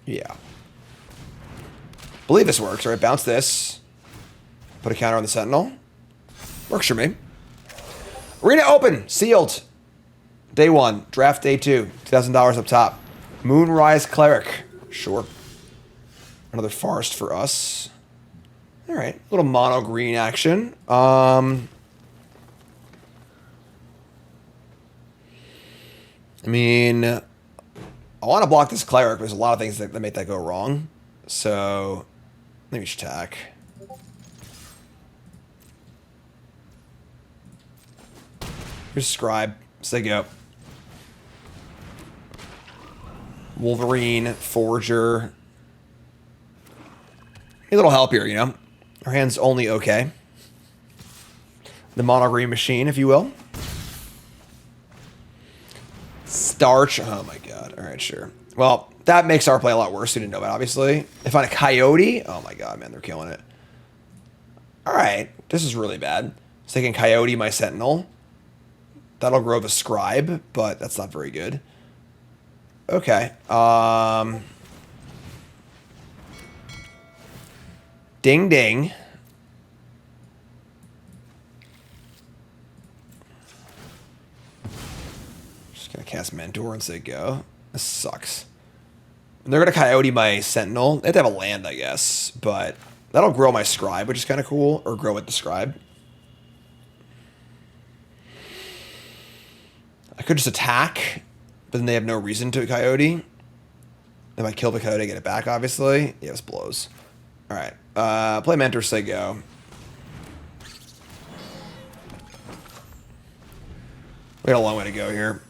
Yeah. Believe this works. Alright, bounce this. Put a counter on the Sentinel. Works for me. Arena Open. Sealed. Day 1. Draft day 2. $2,000 up top. Moonrise Cleric. Sure. Another forest for us. Alright. A little mono green action. I mean, I want to block this cleric, but there's a lot of things that make that go wrong. So, let me just attack. Here's Scribe. Say go. Wolverine, Forger. A little help here, you know. Our hand's only okay. The mono green machine, if you will. Starch. Oh my god. Alright, sure. Well, that makes our play a lot worse. We didn't know about, obviously. If on a Coyote. Oh my god, man. They're killing it. Alright. This is really bad. It's taking Coyote, my Sentinel. That'll grow the Scribe, but that's not very good. Okay. Ding ding. Just gonna cast Mentor and say go. This sucks. And they're gonna Coyote my Sentinel. They have to have a land, I guess, but that'll grow my Scribe, which is kind of cool, or grow with the Scribe. I could just attack, but then they have no reason to Coyote. If I kill the Coyote, I get it back, obviously. Yeah, this blows. Alright. Play Mentor, say go. We got a long way to go here.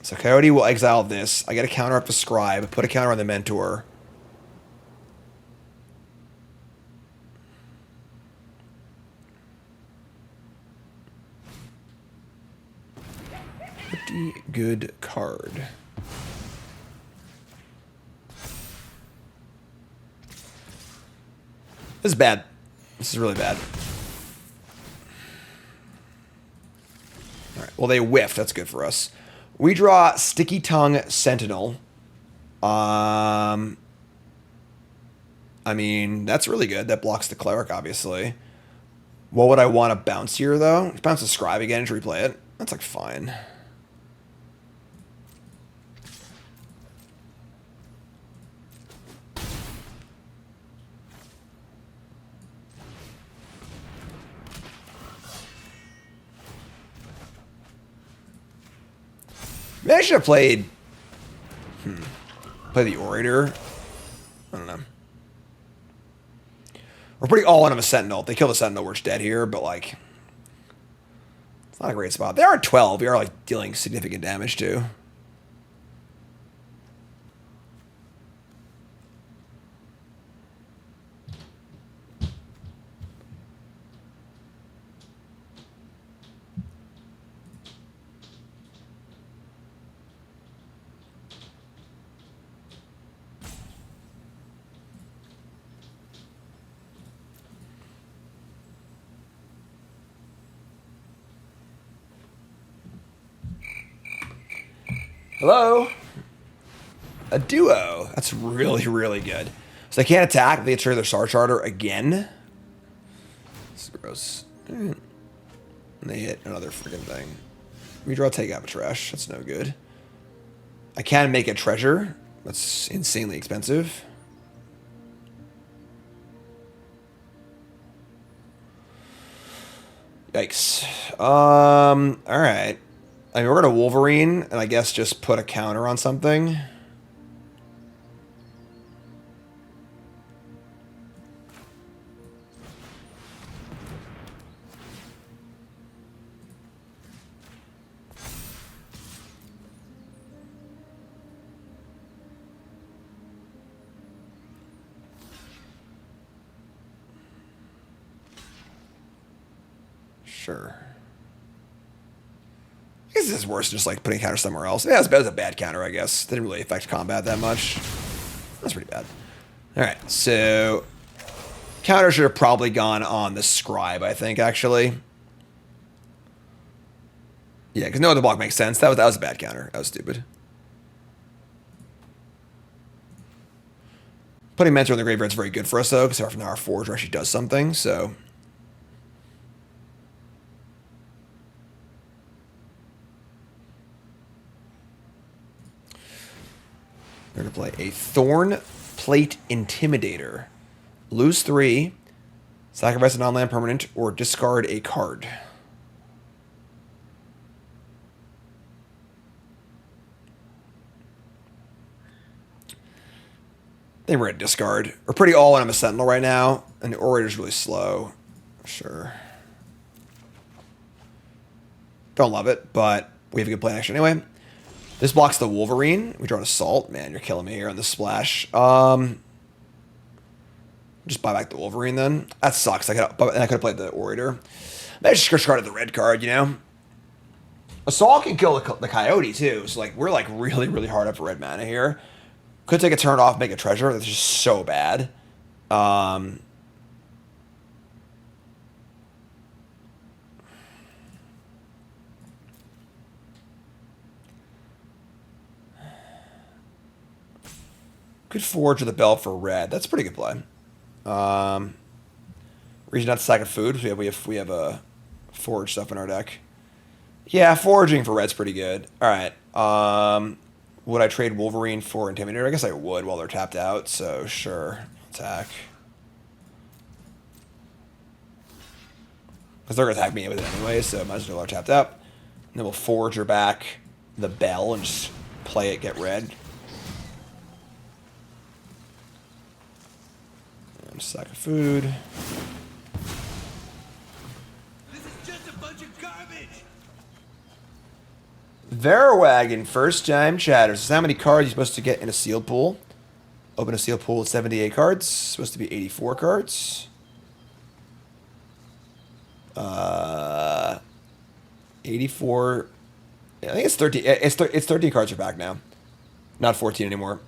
So Coyote will exile this. I get a counter up the Scribe. Put a counter on the Mentor. Pretty good card. This is bad. This is really bad. Alright, well they whiffed. That's good for us. We draw Stickytongue Sentinel. I mean, that's really good. That blocks the Cleric, obviously. What would I want to bounce here, though? Bounce the Scribe again to replay it. That's, like, fine. Maybe I should have played... Play the Orator. I don't know. We're pretty all in on a Sentinel. If they kill the Sentinel, we're just dead here, but like... It's not a great spot. They are at 12. We are like dealing significant damage too. Hello? A duo. That's really, really good. So they can't attack if they trigger their Star Charter again. That's gross. And they hit another freaking thing. Redraw, take out a trash. That's no good. I can make a treasure. That's insanely expensive. Yikes. Alright. I mean, we're going to Wolverine, and I guess just put a counter on something. Sure. I guess this is worse than just like putting a counter somewhere else. Yeah, it's better as a bad counter, I guess. Didn't really affect combat that much. That's pretty bad. Alright, so... Counter should have probably gone on the Scribe, I think, actually. Yeah, because no other block makes sense. That was a bad counter. That was stupid. Putting Mentor in the graveyard is very good for us, though, because our Forger actually does something, so... We're going to play a Thorn Plate Intimidator. Lose 3, sacrifice a non-land permanent, or discard a card. I think we're going to discard. We're pretty all in on a Sentinel right now, and the Orator's really slow. Sure. Don't love it, but we have a good play action anyway. This blocks the Wolverine. We draw an Assault. Man, you're killing me here on the splash. Just buy back the Wolverine then. That sucks. I could have played the Orator. Maybe I just discarded the red card, you know? Assault can kill the Coyote too. So like we're like really, really hard up for red mana here. Could take a turn off, make a treasure. That's just so bad. Could Forge with a Bell for red. That's a pretty good play. Reason not to sack of food. We have a Forge stuff in our deck. Yeah, foraging for red's pretty good. All right. Would I trade Wolverine for Intimidator? I guess I would while they're tapped out. So sure, attack. Because they're gonna attack me with it anyway. So might as well they're tapped out. And then we'll forge her back the Bell and just play it, get red. Sack of food. This is just a bunch of garbage. Verowagon, first time chatter. So how many cards are you supposed to get in a sealed pool? Open a sealed pool with 78 cards. Supposed to be 84 cards. 84. Yeah, I think it's 13. It's 13 cards are back now. Not 14 anymore.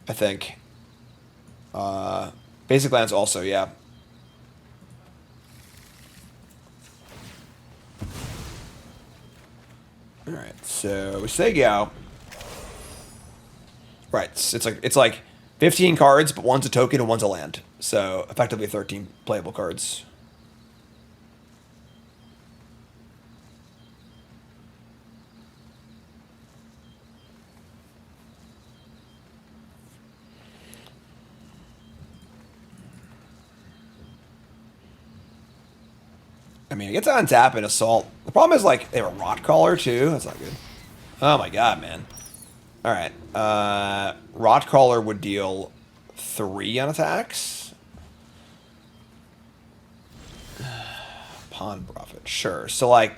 I think. Basic lands also, yeah. Alright, so we say go. Right, it's like 15 cards, but one's a token and one's a land. So effectively 13 playable cards. I mean, it gets on tap and assault. The problem is, like, they have a rot caller, too. That's not good. Oh, my God, man. All right. Rot caller would deal 3 on attacks. Pawn profit. Sure. So, like,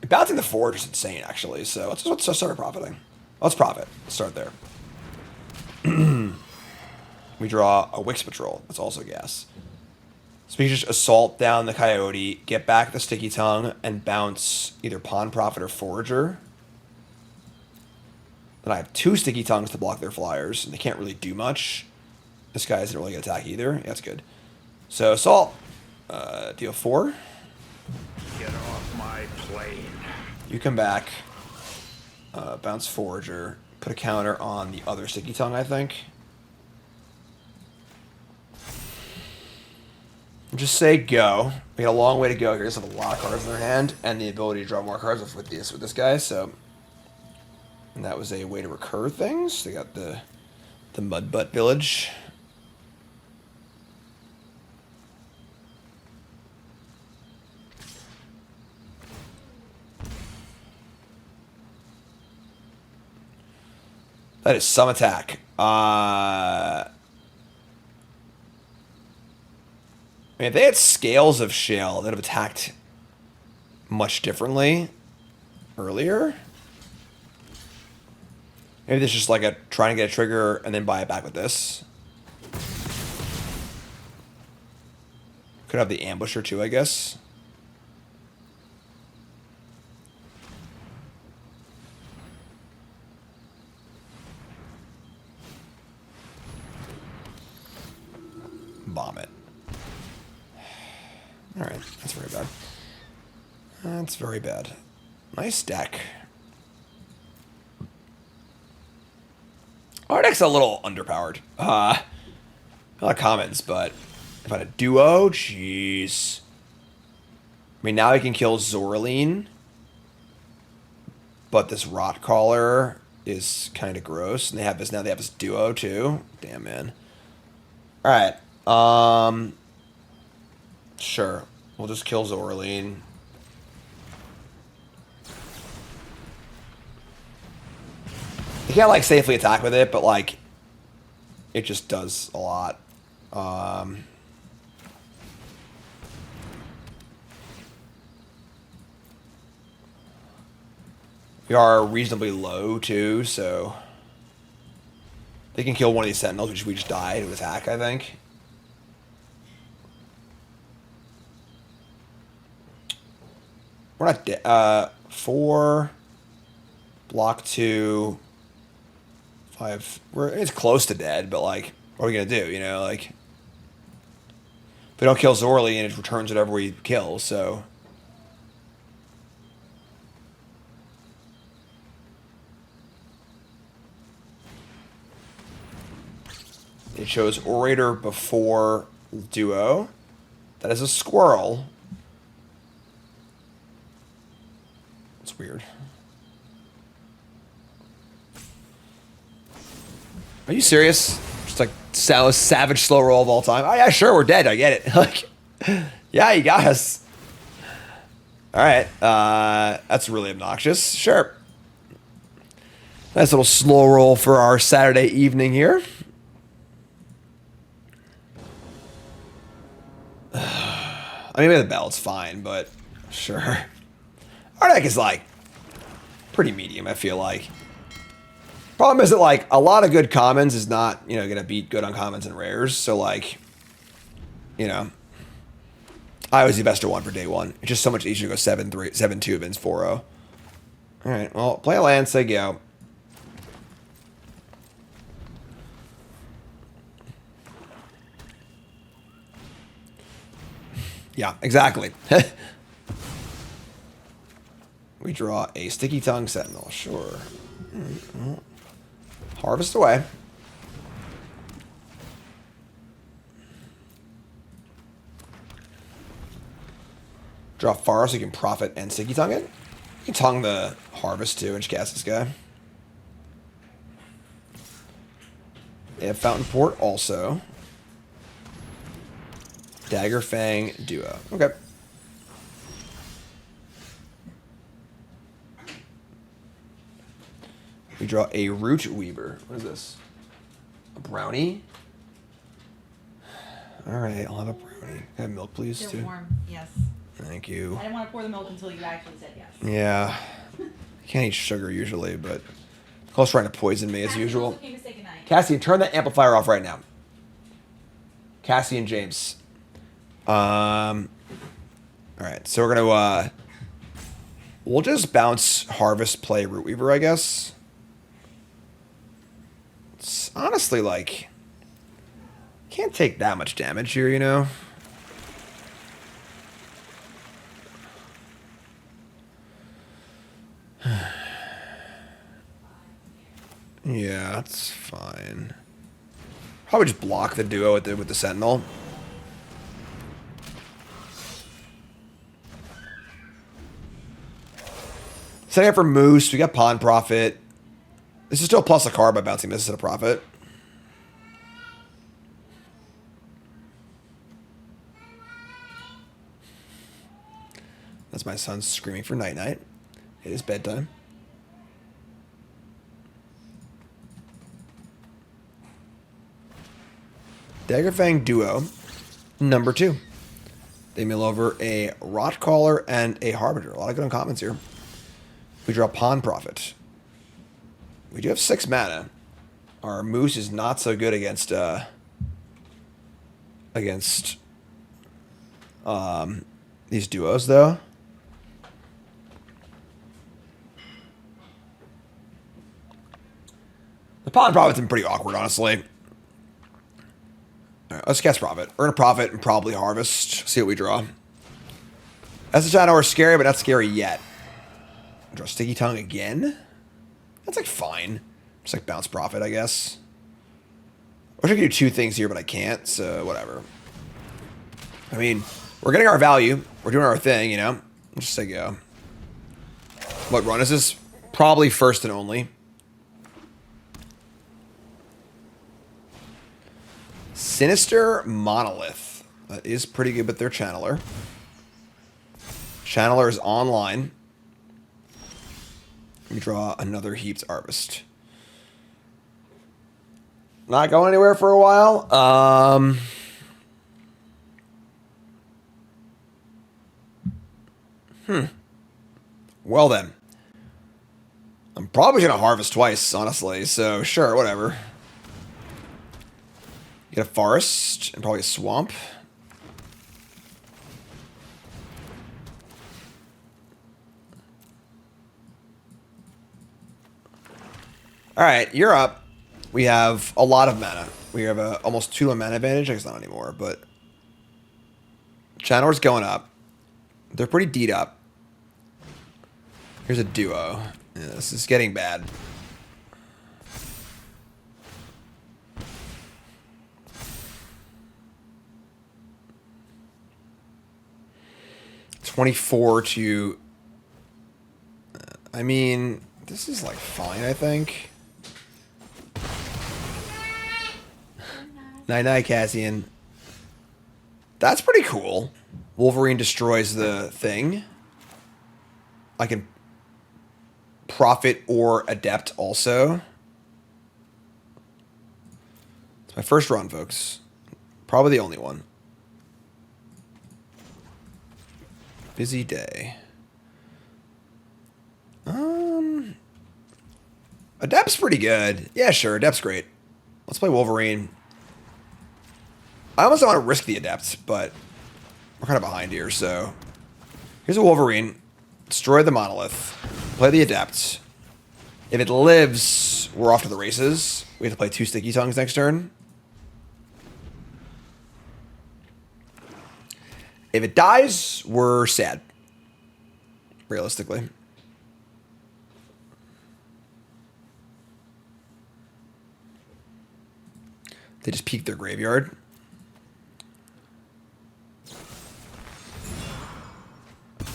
bouncing the forge is insane, actually. So, let's start profiting. Let's profit. Let's start there. We draw a Wix Patrol. That's also gas. So we just assault down the Coyote, get back the Sticky Tongue, and bounce either Pawn Prophet or Forager. Then I have 2 Sticky Tongues to block their flyers, and they can't really do much. This guy isn't really going to attack either. Yeah, that's good. So assault. Deal 4. Get off my plane. You come back. Bounce Forager. Put a counter on the other Sticky Tongue, I think. Just say go. We got a long way to go here. Just have a lot of cards in their hand and the ability to draw more cards with this guy. So, and that was a way to recur things. They got the Mudbutt Village. That is some attack. I mean, if they had Scales of Shale, they'd have attacked much differently earlier. Maybe this is just like a trying to get a trigger and then buy it back with this. Could have the Ambusher too, I guess. Bomb it. Alright, that's very bad. That's very bad. Nice deck. Our deck's a little underpowered. A lot of commons, but if I had a duo, jeez. I mean, now I can kill Zoraline. But this Rot Caller is kind of gross. And they have this now. They have this duo, too. Damn, man. Alright. Sure. We'll just kill Zoraline. You can't, like, safely attack with it, but, like, it just does a lot. We are reasonably low, too, so they can kill one of these Sentinels, which we just die to attack, I think. We're not dead. 4, block 2, 5. It's close to dead, but like, what are we gonna do? You know, like, if we don't kill Zorley and it returns whatever we kill, so. It shows Orator before Duo. That is a squirrel. It's weird. Are you serious? Just like savage slow roll of all time. Oh yeah, sure, we're dead. I get it. Like, yeah, you got us. All right, that's really obnoxious. Sure. Nice little slow roll for our Saturday evening here. I mean, maybe the belt's fine, but sure. Our deck is, like, pretty medium, I feel like. Problem is that, like, a lot of good commons is not, you know, going to beat good uncommons and rares. So, like, you know, I always do best of 1 for day 1. It's just so much easier to go 7-3, 7-2 against 4-0. All right, well, play a land, say go. Yeah, exactly. We draw a Sticky Tongue Sentinel, sure. Harvest away. Draw Forest so you can profit and Sticky Tongue it. You can tongue the Harvest too and just cast this guy. They have Fountain Port also. Dagger Fang Duo. Okay. We draw a Root Weaver. What is this? A brownie? Alright, I'll have a brownie. Can I have milk, please, They're too? warm, yes. Thank you. I didn't want to pour the milk until you actually said yes. Yeah. I can't eat sugar usually, but Cole's trying to poison me as Cassie usual. also came to say goodnight. Cassie, turn that amplifier off right now. Cassie and James. Alright, so we're gonna we'll just bounce Harvest, play Root Weaver, I guess. It's honestly like can't take that much damage here, you know? Yeah, that's fine. Probably just block the duo with the Sentinel. Setting up for Moose. We got Pawn Profit. This is still plus a card by bouncing this at a profit. That's my son screaming for night-night. It is bedtime. Daggerfang Duo, number 2. They mill over a Rotcaller and a Harbinger. A lot of good uncommons here. We draw Pawn Profit. We do have 6 mana. Our Moose is not so good against these duos, though. The Pawn Profit's been pretty awkward, honestly. All right, let's cast Profit. We're going to Profit and probably Harvest. See what we draw. As a Shadow, we're scary, but not scary yet. Draw Sticky Tongue again? That's like fine. Just like bounce Profit, I guess. I wish I could do 2 things here, but I can't, so whatever. I mean, we're getting our value. We're doing our thing, you know? Let's just say go. What run is this? Probably first and only. Sinister Monolith. That is pretty good with their Channeler. Channeler is online. Let me draw another Heaped Harvest. Not going anywhere for a while. Well then. I'm probably going to Harvest twice, honestly. So, sure, whatever. Get a Forest and probably a Swamp. Alright, you're up. We have a lot of mana. We have a almost 2 mana advantage. I guess not anymore, but Channeler's going up. They're pretty D'd up. Here's a duo. Yeah, this is getting bad. $24 to... I mean, this is like fine, I think. Night-night, Cassian. That's pretty cool. Wolverine destroys the thing. I can Profit or Adept also. It's my first run, folks. Probably the only one. Busy day. Adept's pretty good. Yeah, sure. Adept's great. Let's play Wolverine. I almost don't want to risk the Adept, but we're kind of behind here, so... Here's a Wolverine. Destroy the Monolith. Play the Adept. If it lives, we're off to the races. We have to play 2 Sticky Tongues next turn. If it dies, we're sad. Realistically. They just peeked their graveyard.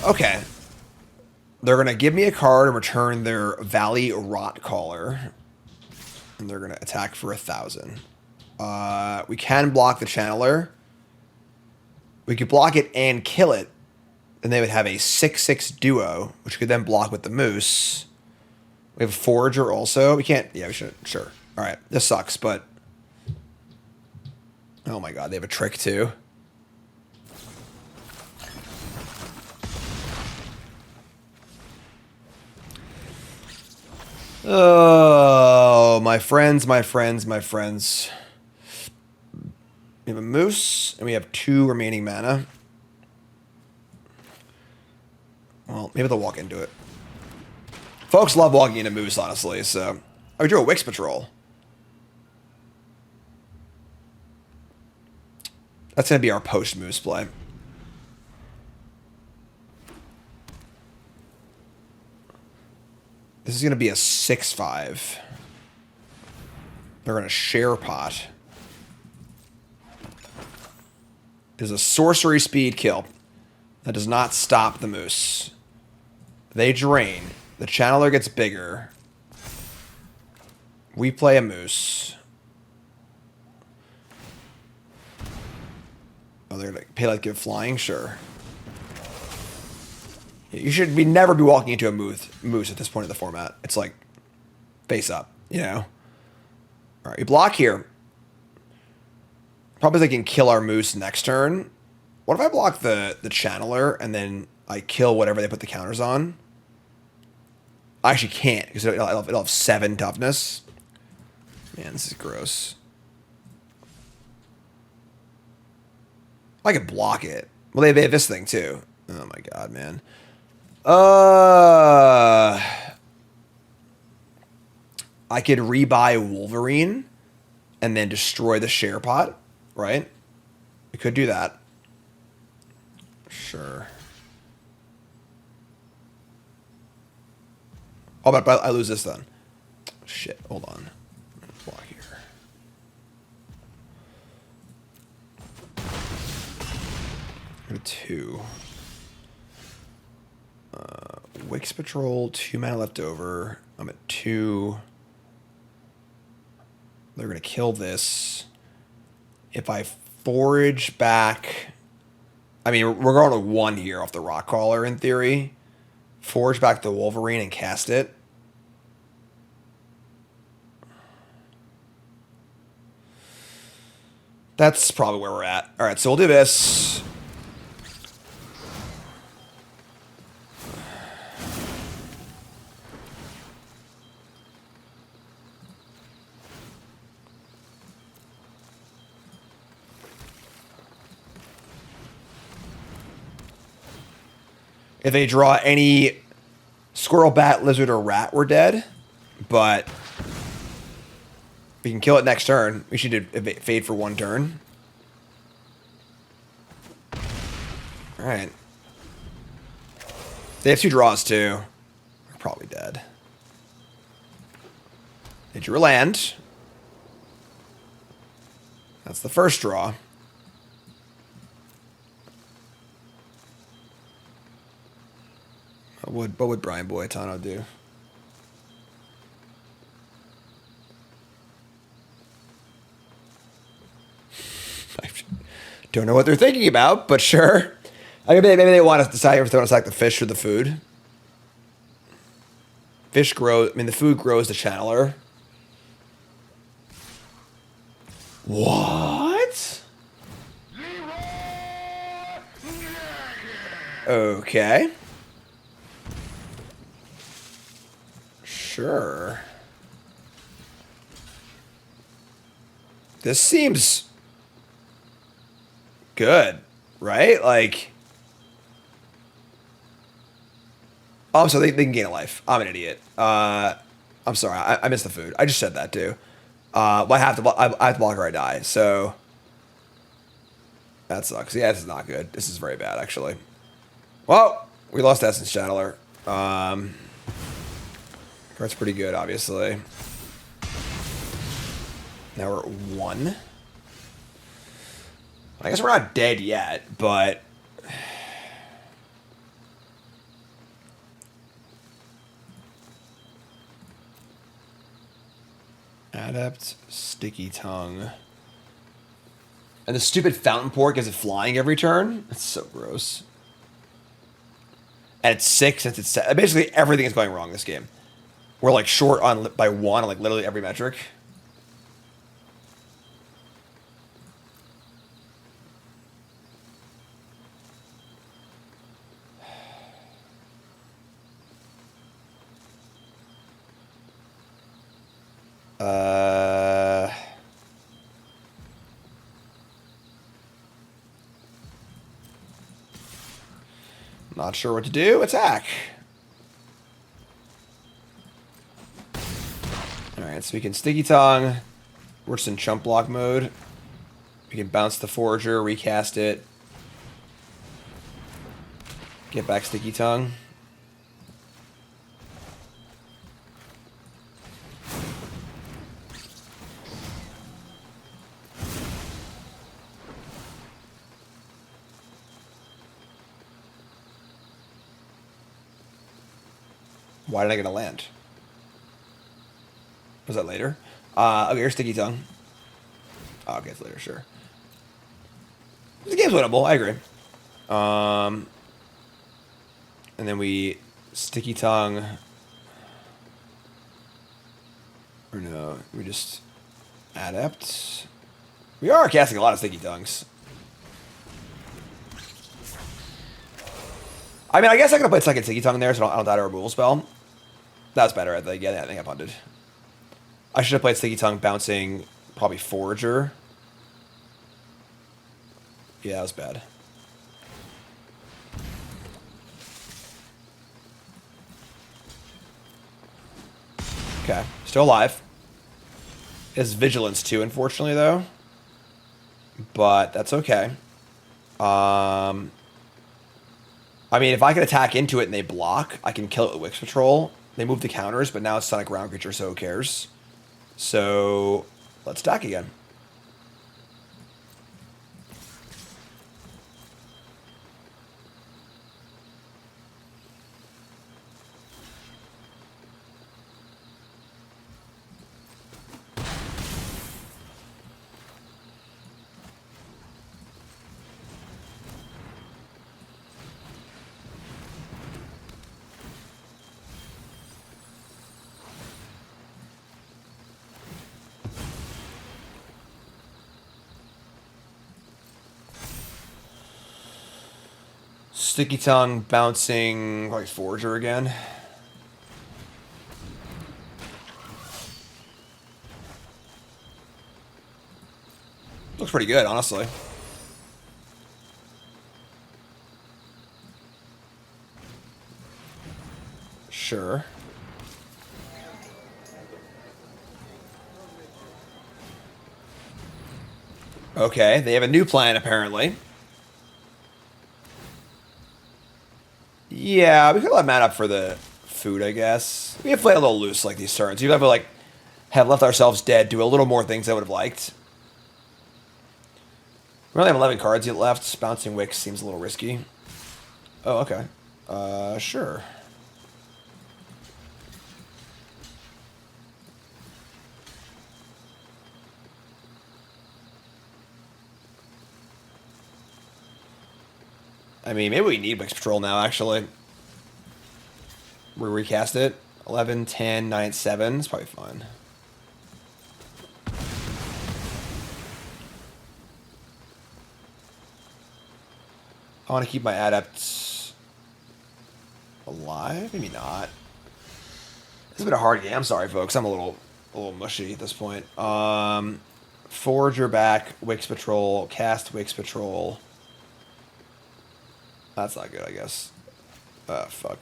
Okay. They're going to give me a card and return their Valley Rotcaller. And they're going to attack for 1,000. We can block the Channeler. We could block it and kill it. And they would have a 6/6 duo, which could then block with the moose. We have a forager also. We can't. Yeah, we should. Sure. All right. This sucks, but. Oh my god, they have a trick too. Oh, my friends, my friends, my friends. We have a moose, and we have 2 remaining mana. Well, maybe they'll walk into it. Folks love walking into moose, honestly, so... I would do a Wix Patrol. That's going to be our post-moose play. This is going to be a 6/5. They're going to share pot. It is a sorcery speed kill. That does not stop the moose. They drain. The channeler gets bigger. We play a moose. Oh, they're going to pay like give flying? Sure. You should never be walking into a moose at this point of the format. It's like face up, you know? All right, we block here. Probably they can kill our moose next turn. What if I block the channeler and then I kill whatever they put the counters on? I actually can't because it'll have 7 toughness. Man, this is gross. I could block it. Well, they have this thing too. Oh my god, man. I could rebuy Wolverine and then destroy the share pot, right? We could do that. Sure. Oh, but I lose this then. Shit, hold on. Block here. Go to 2. Wix Patrol, 2 mana left over. I'm at 2. They're going to kill this. If I forage back... I mean, we're going to 1 here off the Rock Crawler, in theory. Forge back the Wolverine and cast it. That's probably where we're at. All right, so we'll do this. If they draw any squirrel, bat, lizard, or rat, we're dead. But we can kill it next turn. We should fade for 1 turn. Alright. They have 2 draws, too. We're probably dead. They drew a land. That's the first draw. What would Brian Boyatano do? I don't know what they're thinking about, but sure. I mean, maybe they want to decide if they want to select the fish or the food. Fish grows. I mean, the food grows the channeler. What? Okay. Sure. This seems good, right? Like, oh, so they can gain a life. I'm an idiot. I'm sorry. I missed the food. I just said that too. Well, I have to block or I die. So that sucks. Yeah, this is not good. This is very bad, actually. Well, we lost Essence Channeler. That's pretty good, obviously. Now we're at 1. I guess we're not dead yet, but... Adept, Sticky Tongue. And the stupid fountain port gives it flying every turn. That's so gross. And it's 6, and it's 7. Basically, everything is going wrong this game. We're like short on by 1 on like literally every metric. Not sure what to do. Attack. Alright, so we can Sticky Tongue. We're just in chump block mode. We can bounce the Forager, recast it. Get back Sticky Tongue. Why did I get a land? Was that later? Okay, here's Sticky Tongue. Oh, okay, it's later, sure. The game's winnable, I agree. And then we Sticky Tongue. Or no, we just Adept. We are casting a lot of Sticky Tongues. I mean, I guess I could have played second Sticky Tongue there, so I don't die to a removal spell. That was better, I think. Yeah, I think I punted. I should have played Sticky Tongue bouncing probably Forager. Yeah, that was bad. Okay, still alive. Is Vigilance too, unfortunately, though. But that's okay. I mean, if I can attack into it and they block, I can kill it with Wix Patrol. They move the counters, but now it's Sonic Ground Creature, so who cares? So, let's attack again. Sticky Tongue bouncing like Forager again. Looks pretty good, honestly. Sure. Okay, they have a new plan apparently. Yeah, we could let mana up for the food, I guess. We have played a little loose like these turns. Even if we like have left ourselves dead, do a little more things I would have liked. We only have 11 cards yet left. Bouncing Wix seems a little risky. Oh, okay. Sure. I mean, maybe we need Wix Patrol now, actually. We recast it. 11, 10, 9, 7. It's probably fine. I want to keep my Adepts alive? Maybe not. This has been a hard game. I'm sorry, folks. I'm a little mushy at this point. Forager back, Wix Patrol, cast Wix Patrol. That's not good, I guess. Fuck.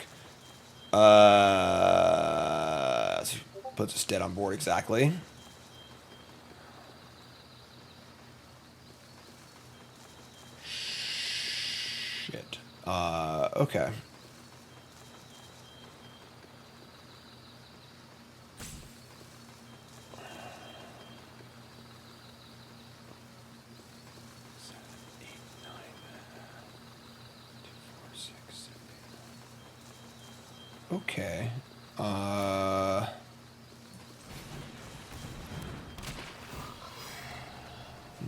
Puts us dead on board exactly. Shit. Okay. Okay.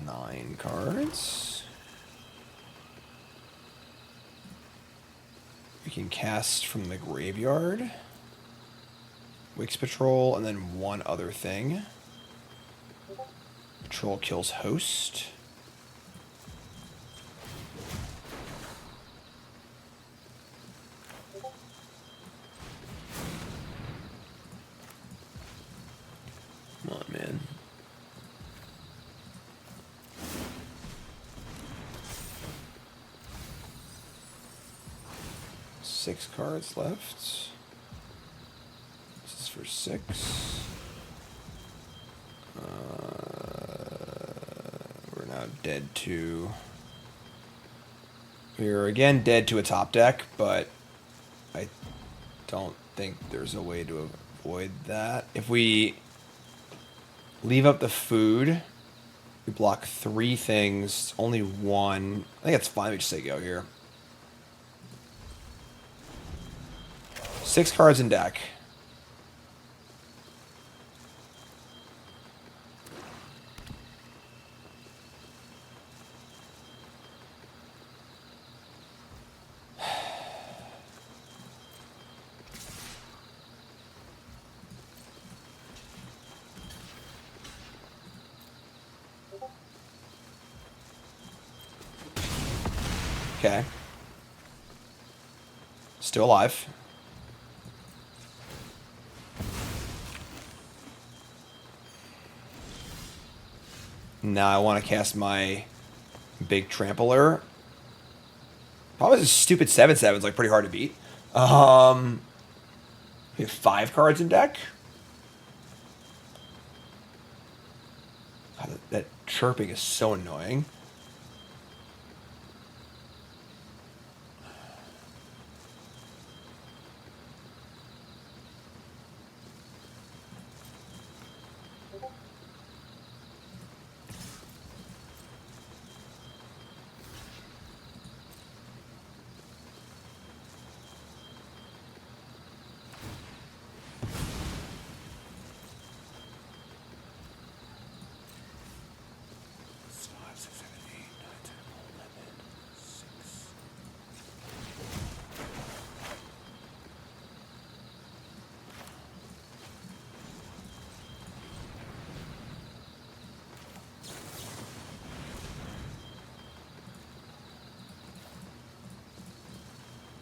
9. 9 cards. We can cast from the graveyard. Wix Patrol, and then one other thing. Patrol kills host. Come on, man. Six cards left. This is for 6. We're now dead to... We're again dead to a top deck, but I don't think there's a way to avoid that. If we leave up the food, we block 3 things, only 1. I think it's fine, we just say go here. 6 cards in deck. Okay. Still alive. Now I want to cast my big trampler. Probably this stupid 7/7's like pretty hard to beat. We have 5 cards in deck. God, that chirping is so annoying.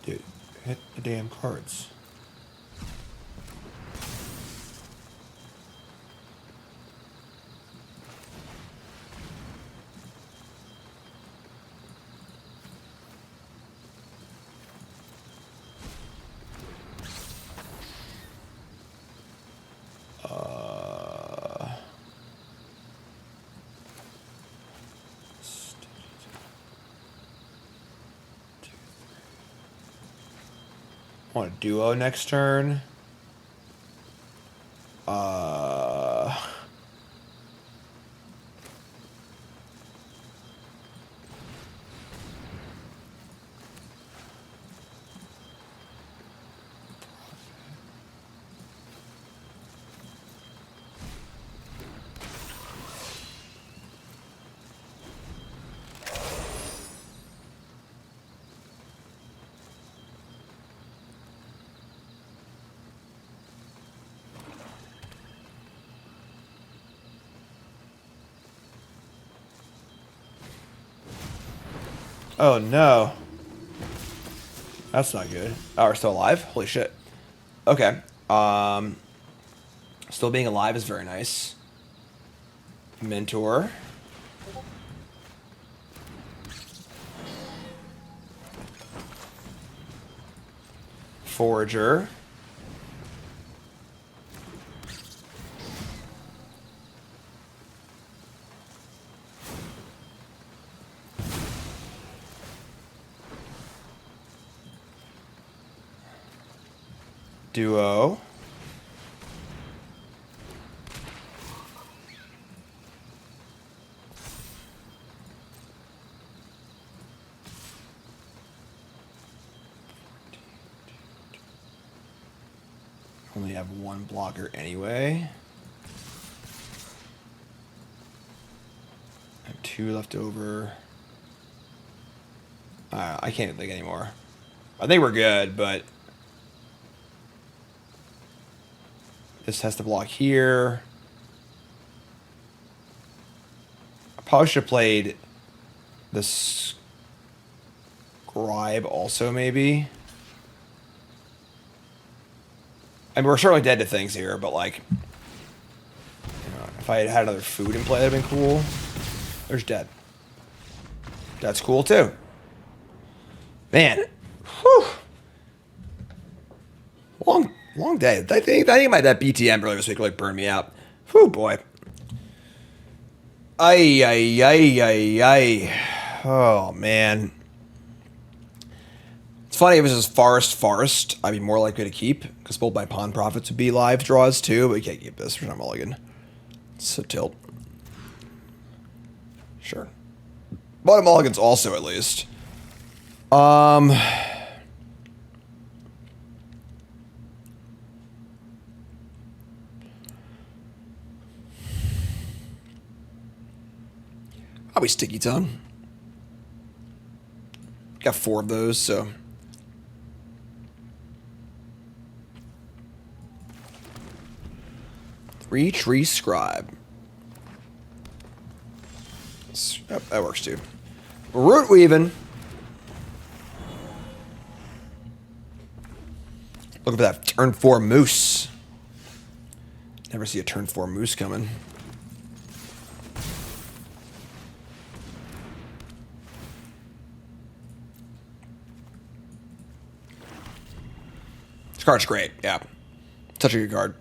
Dude, hit the damn cards. Want a duo next turn. Oh no. That's not good. Oh, we're still alive? Holy shit. Okay. Still being alive is very nice. Mentor. Forager. Duo. Only have 1 blocker anyway. I have 2 left over. I can't think anymore. I think we're good, but this has to block here. I probably should have played the Scribe also, maybe. I mean, we're certainly dead to things here, but like, you know, if I had had another food in play, that'd have been cool. There's dead. That's cool too. Man, whew. Long day. I think that BTM earlier this week really burned me out. Whew, boy. Ay. Oh, man. It's funny, if it was just Forest, I'd be more likely to keep, because both my pawn profits would be live draws too, but we can't keep this for some mulligan. So tilt. Sure. Bottom mulligans also, at least. Probably Sticky Tongue. Got 4 of those, so. Three Tree Scribe. Yep, that works too. Root Weaving. Looking for that turn 4 moose. Never see a turn 4 moose coming. This card's great, yeah. Such a good card.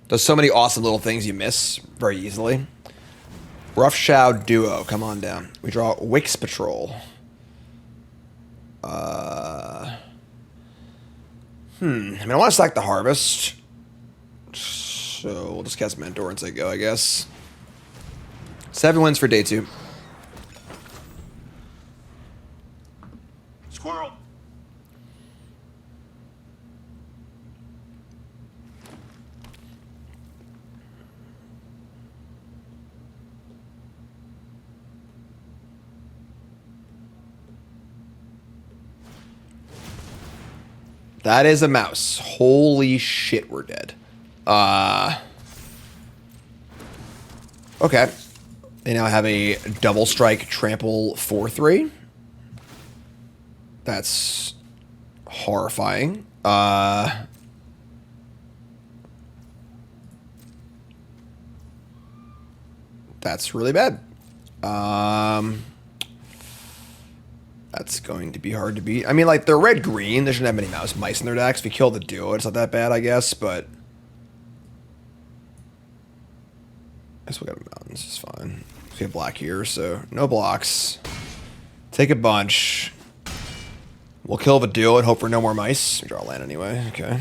Does so many awesome little things you miss very easily. Roughshod Duo, come on down. We draw Wix Patrol. I mean, I want to stack the Harvest. So we'll just cast Mentor and say go, I guess. 7 wins for day 2. Squirrel. That is a mouse. Holy shit, we're dead. Okay. They now have a double strike trample 4/3. That's horrifying. That's really bad. That's going to be hard to beat. I mean, like, they're red-green. They shouldn't have many mice in their decks. If you kill the duo, it's not that bad, I guess, but I guess we got mountains. It's fine. We have black here, so no blocks. Take a bunch. We'll kill the duo and hope for no more mice. We draw a land anyway. Okay.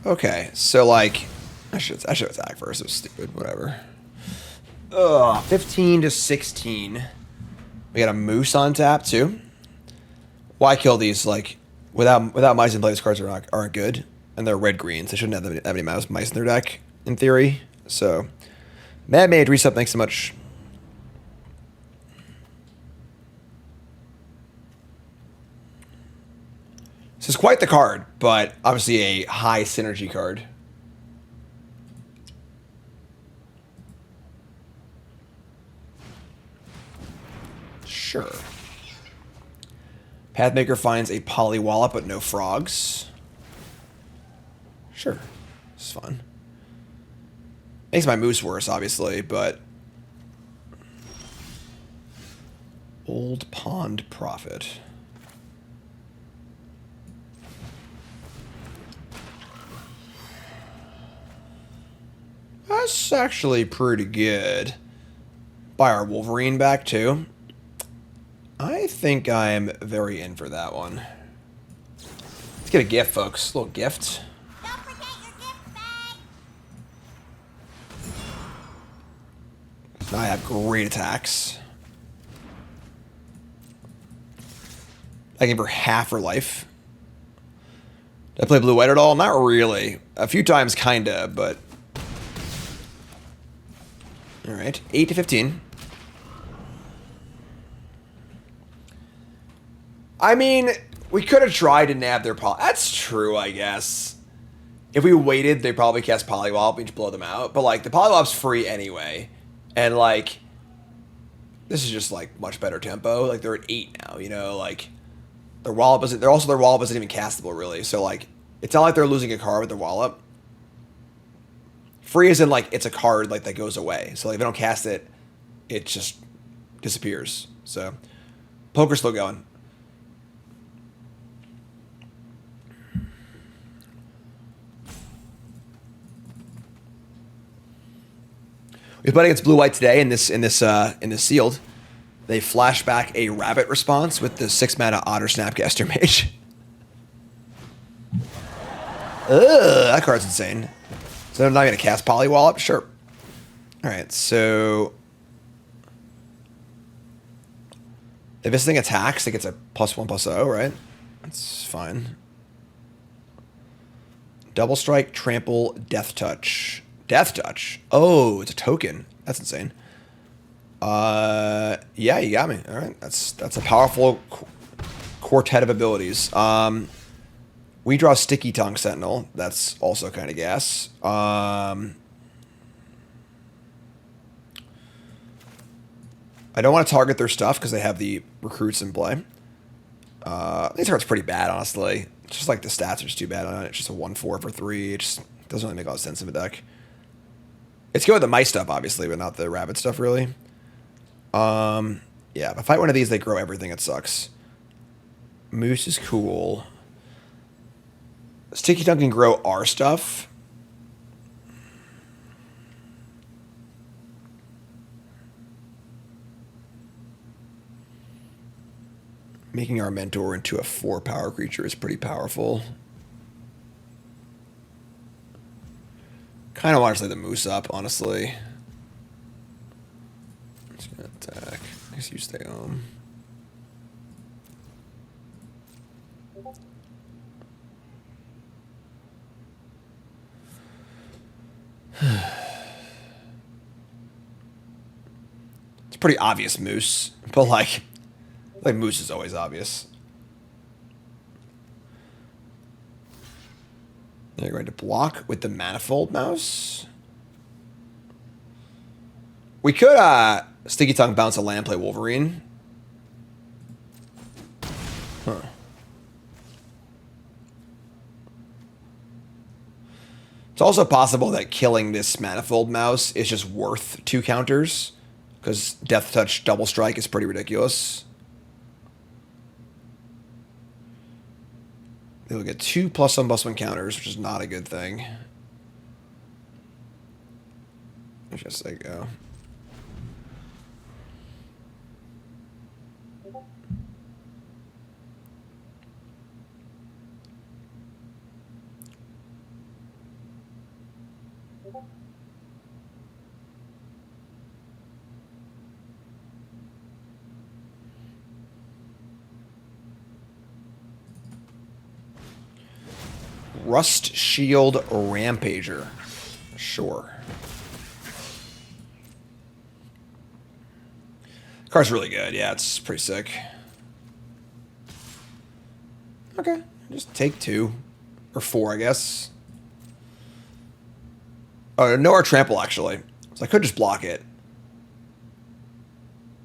Okay, so like, I should attack first. It was stupid. Whatever. Ugh, 15 to 16. We got a moose on tap too. Why kill these? Like, without mice in play, these cards aren't good, and they're red greens. They shouldn't have any mice in their deck in theory. So, Mad Mage reset. Thanks so much. This is quite the card, but obviously a high synergy card. Sure. Pathmaker finds a Polywallop but no frogs. Sure. It's fun. Makes my moose worse, obviously, but Old Pond Prophet. That's actually pretty good. Buy our Wolverine back, too. I think I'm very in for that one. Let's get a gift, folks. A little gift. Don't forget your gift bag. Now I have great attacks. I gave her half her life. Did I play blue-white at all? Not really. A few times, kinda, but... Alright, 8 to 15. I mean, we could have tried to nab their poly... That's true, I guess. If we waited, they'd probably cast Polywop and just blow them out. But, like, the Polywop's free anyway. And, like... This is just, like, much better tempo. Like, they're at 8 now, you know? Like, their Wallop isn't... Their Wallop isn't even castable, really. So, like, it's not like they're losing a card with their Wallop. Free as in, like, it's a card, like, that goes away. So, like, if they don't cast it, it just disappears. So, poker's still going. We played against blue-white today in this sealed. They flash back a rabbit response with the 6-mana Otter Snapcaster Mage. Ugh, that card's insane. So they're not going to cast Polywallop? Sure. Alright, so... If this thing attacks, it gets a +1/+0, right? That's fine. Double Strike, Trample, Death Touch. Death Touch? Oh, it's a token. That's insane. Yeah, you got me. Alright, that's a powerful quartet of abilities. We draw Stickytongues Sentinel. That's also kind of gas. I don't want to target their stuff because they have the recruits in play. This card's pretty bad, honestly. It's just like the stats are just too bad on it. It's just a 1/4 for 3. It just doesn't really make a lot of sense in a deck. It's good with the mice stuff, obviously, but not the rabbit stuff, really. Yeah, if I fight one of these, they grow everything. It sucks. Moose is cool. Stickytongue can grow our stuff. Making our mentor into a 4-power creature is pretty powerful. Kind of want to play the moose up, honestly. Just gonna attack. I guess you stay home. It's a pretty obvious moose, but like moose is always obvious. They're going to block with the Manifold Mouse. We could Stickytongue bounce a land, play Wolverine. Huh. It's also possible that killing this Manifold Mouse is just worth 2 counters, because Death Touch Double Strike is pretty ridiculous. They'll get 2 +1/+1 counters, which is not a good thing. Let's just say go. Rust Shield Rampager. Sure. Card's really good. Yeah, it's pretty sick. Okay. Just take 2. Or 4, I guess. Oh, no, or trample, actually. So I could just block it.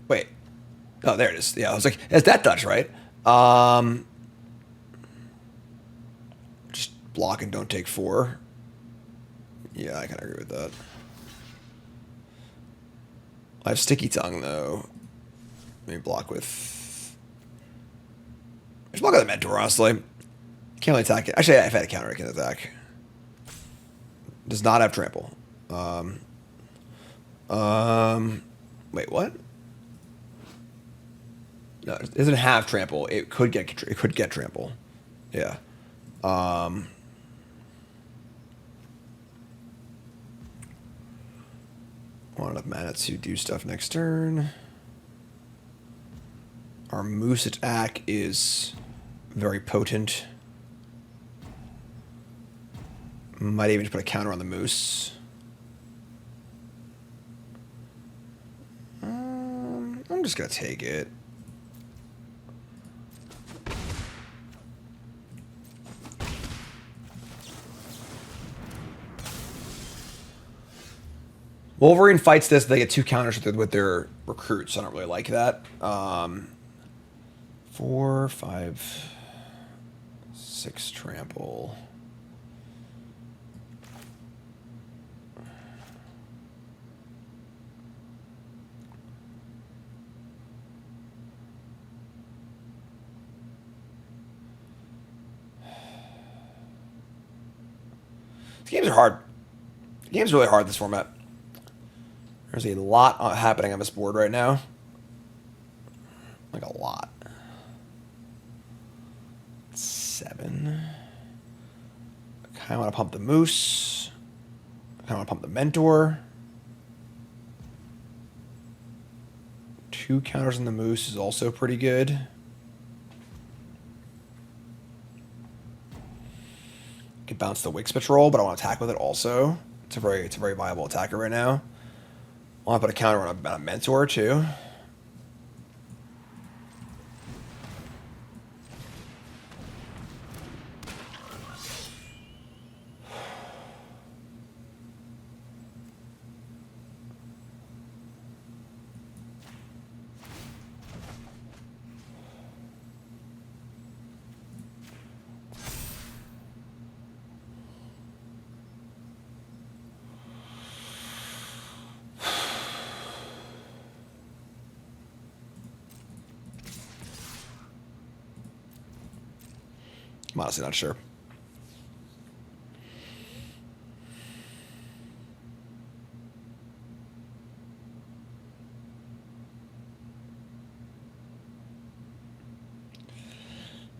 Wait. Oh, there it is. Yeah, I was like, it's that touch, right? Just block and don't take 4. Yeah, I can agree with that. I have Stickytongue, though. Let me block with... Just block with the Mentor, honestly. Can't really attack it. Actually, if I had a counter, I can attack. Does not have trample. Wait, what? No, it doesn't have trample. It could get trample. Yeah. Not enough mana to do stuff next turn. Our moose attack is Very potent. Might even just put a counter on the Moose. I'm just going to take it. Wolverine fights this. They get 2 counters with their recruits. I don't really like that. 4, 5, 6 trample. These games are hard. The game's really hard, this format. There's a lot happening on this board right now. Like a lot. 7. I kind of want to pump the Moose. I kind of want to pump the Mentor. 2 counters on the Moose is also pretty good. Could bounce the Wix Patrol, but I want to attack with it also. It's a very viable attacker right now. I want to put a counter on a Mentor too. I'm honestly not sure.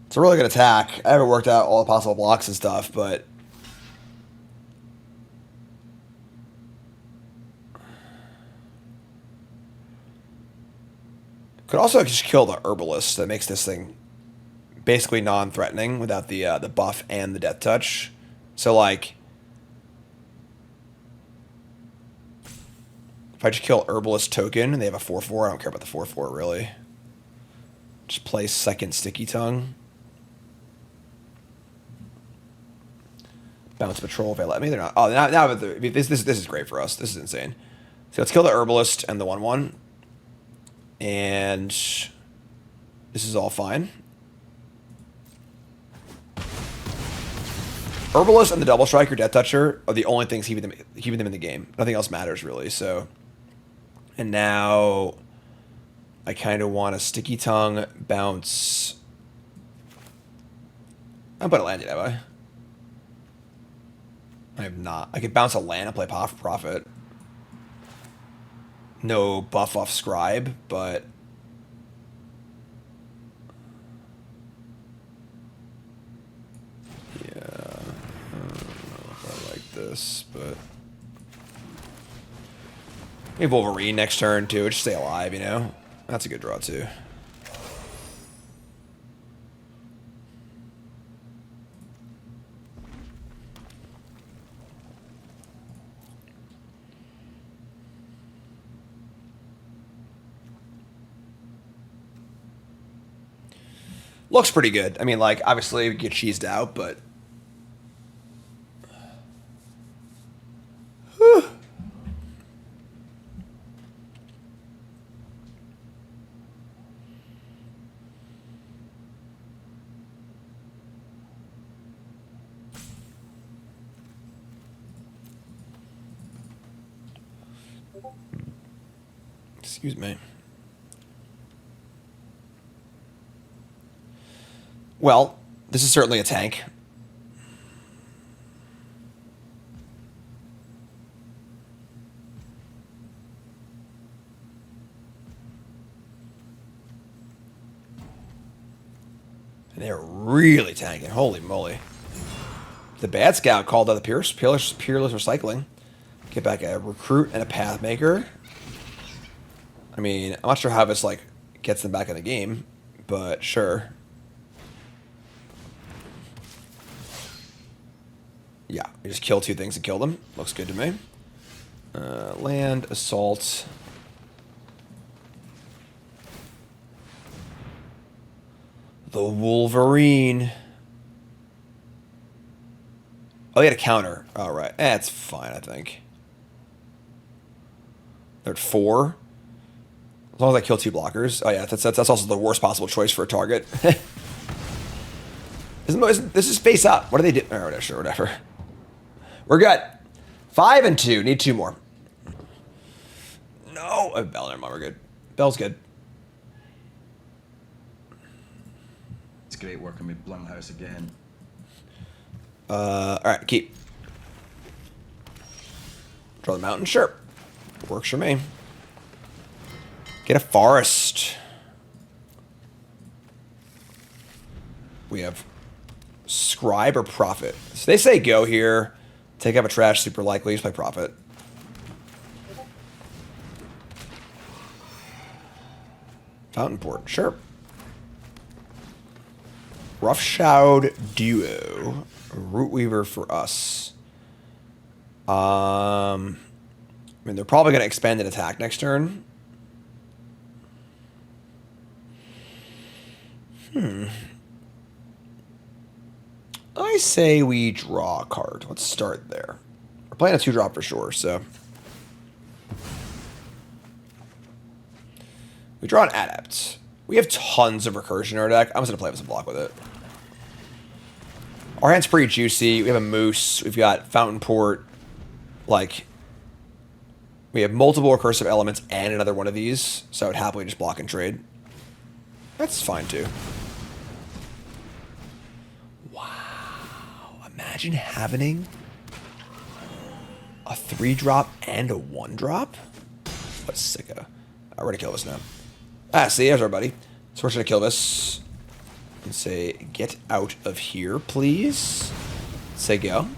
It's a really good attack. I haven't worked out all the possible blocks and stuff, but could also just kill the Herbalist. That makes this thing basically non-threatening without the buff and the death touch. So like, if I just kill Herbalist token and they have a 4/4, I don't care about the 4/4 really. Just play second Sticky Tongue. Bounce Patrol if they let me. They're not. Oh, now this is great for us. This is insane. So let's kill the Herbalist and the 1/1, and this is all fine. Herbalist and the Double Striker Death Toucher are the only things keeping them in the game. Nothing else matters really. So, and now I kind of want a Sticky Tongue bounce. I put a land yet, have I? I have not. I could bounce a land and play Profit. No buff off Scribe, but yeah, I don't know if I like this, but maybe Wolverine next turn too. Just stay alive, you know. That's a good draw too. Looks pretty good. I mean, like, obviously we get cheesed out, but excuse me. Well, this is certainly a tank. And they're really tanking. Holy moly. The Bad Scout called out the Peerless Recycling. Get back a Recruit and a Pathmaker. I mean, I'm not sure how this, like, gets them back in the game, but sure. Yeah, we just kill 2 things and kill them. Looks good to me. Land, assault. The Wolverine. Oh, they had a counter. All right. That's fine, I think. They're at 4. As long as I kill 2 blockers. Oh, yeah, that's also the worst possible choice for a target. This is face up. What do they do? Oh, sure, whatever. We're good. 5 and 2. Need 2 more. No. Oh, Bell, never mind. We're good. Bell's good. It's great working with Blumhouse again. All right, keep. Draw the mountain. Sure. Works for me. Get a forest. We have Scribe or Prophet. So they say go here. Take up a trash, super likely. Just play Prophet. Fountain Port, sure. Roughshod Duo. Root Weaver for us. I mean, they're probably going to expand an attack next turn. I say we draw a card. Let's start there. We're playing a 2-drop for sure, so. We draw an Adept. We have tons of recursion in our deck. I'm just going to play with some block with it. Our hand's pretty juicy. We have a Moose. We've got Fountain Port. Like, we have multiple recursive elements and another one of these. So I would happily just block and trade. That's fine, too. Wow. Imagine having a 3-drop and a 1-drop? What a sicko. We're going to kill this now. Ah, see, there's our buddy. So we're just going to kill this. And say, get out of here, please. Say go.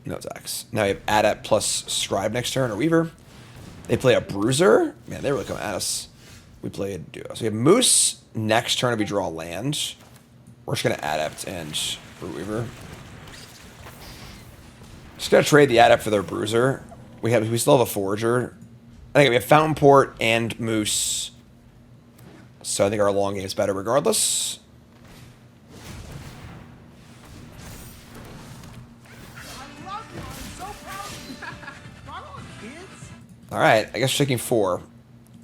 No attacks. Now we have Adept plus Scribe next turn, or Weaver. They play a Bruiser. Man, they really come at us. We play a Duo. So we have Moose next turn if we draw land. We're just going to Adept and Root Weaver. Just going to trade the Adept for their Bruiser. We still have a Forager. I think we have Fountain Port and Moose. So I think our long game is better regardless. All right, I guess we're taking 4.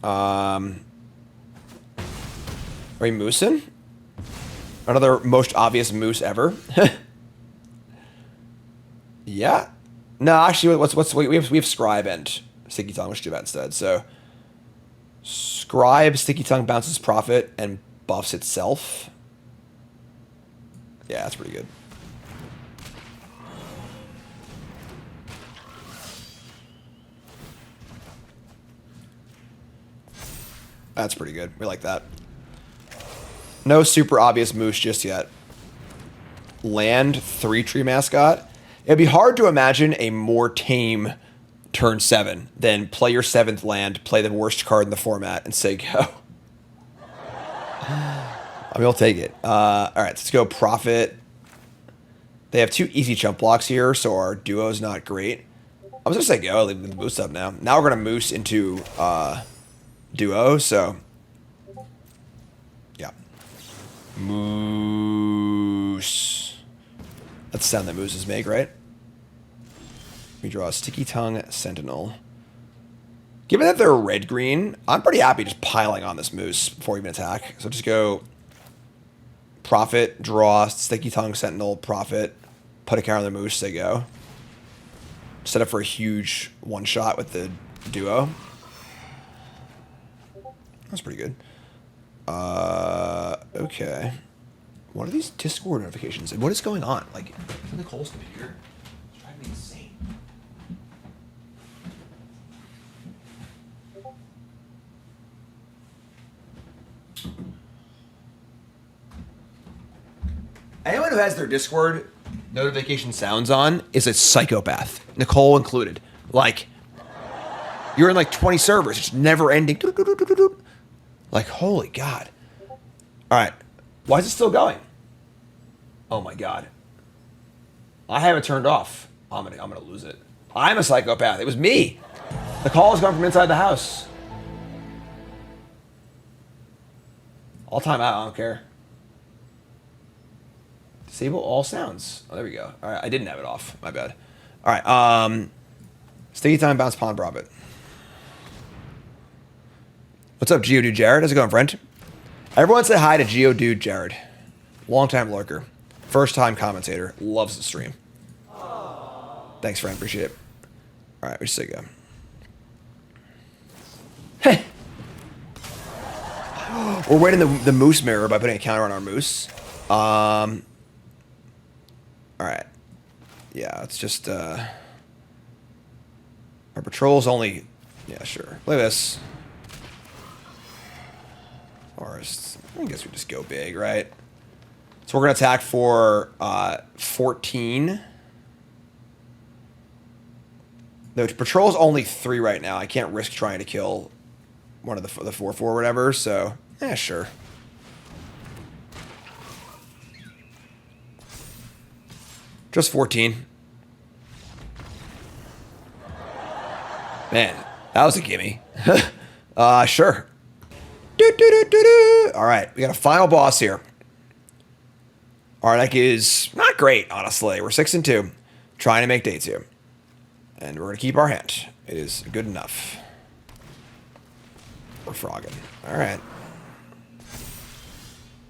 Are we moosing? Another most obvious moose ever. Yeah. No, actually, we have Scribe and Stickytongue. We should do that instead. So Scribe, Stickytongue bounces Prophet and buffs itself. Yeah, that's pretty good. That's pretty good. We like that. No super obvious moose just yet. Land 3-tree mascot. It'd be hard to imagine a more tame turn 7 than play your 7th land, play the worst card in the format, and say go. I mean, I'll take it. All right, let's go Prophet. They have 2 easy chump blocks here, so our duo's not great. I'm just going to say go. I'll leave the moose up now. Now we're going to moose into duo, so yeah. Moose. That's the sound that mooses make, right? We draw a Stickytongue Sentinel. Given that they're red-green, I'm pretty happy just piling on this moose before we even attack. So just go Prophet, draw, Stickytongue Sentinel, Prophet, put a counter on the moose, say go. Set up for a huge one-shot with the duo. That's pretty good. Okay. What are these Discord notifications? And what is going on? Like, Nicole's computer? It's driving me insane. Anyone who has their Discord notification sounds on is a psychopath. Nicole included. Like, you're in like 20 servers. It's never ending. Like, holy God. All right. Why is it still going? Oh, my God. I have it turned off. I'm gonna lose it. I'm a psychopath. It was me. The call has come from inside the house. All time out. I don't care. Disable all sounds. Oh, there we go. All right, I didn't have it off. My bad. All right. Sticky time bounce pawn profit. What's up, Geodude Jared? How's it going, friend? Everyone say hi to Geodude Jared. Long-time lurker. First-time commentator. Loves the stream. Thanks, friend. Appreciate it. All right, we just say go. Hey! We're winning the moose mirror by putting a counter on our moose. All right. Yeah, it's just... Our patrol's only... Yeah, sure. Look at this. Forest. I guess we just go big, right? So we're going to attack for 14. The patrol's only 3 right now. I can't risk trying to kill one of the 4/4 or whatever, so... Yeah, sure. Just 14. Man, that was a gimme. Sure. All right, we got a final boss here. Our deck is not great, honestly. We're 6-2, trying to make day 2. And we're going to keep our hand. It is good enough. We're frogging. All right.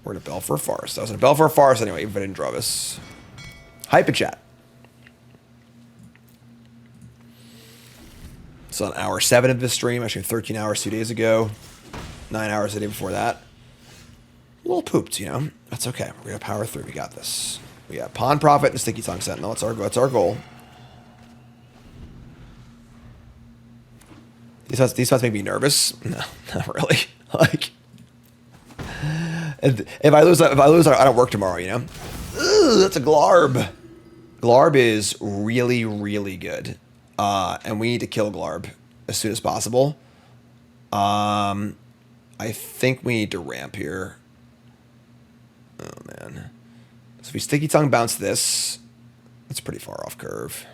We're in a Belfer Forest. I was in a Belfer Forest anyway, even if I didn't draw this. Hype and chat. So on hour 7 of this stream, actually 13 hours 2 days ago, 9 hours the day before that. A little pooped, you know. That's okay. We're gonna power through. We got this. We got Pawn Prophet and Sticky Tongue Sentinel. That's our goal. These spots make me nervous. No, not really. Like, if I lose, I don't work tomorrow. You know. Ugh, that's a Glarb. Glarb is really, really good. And we need to kill Glarb as soon as possible. I think we need to ramp here. Oh, man. So if we Sticky Tongue bounce this, that's pretty far off curve.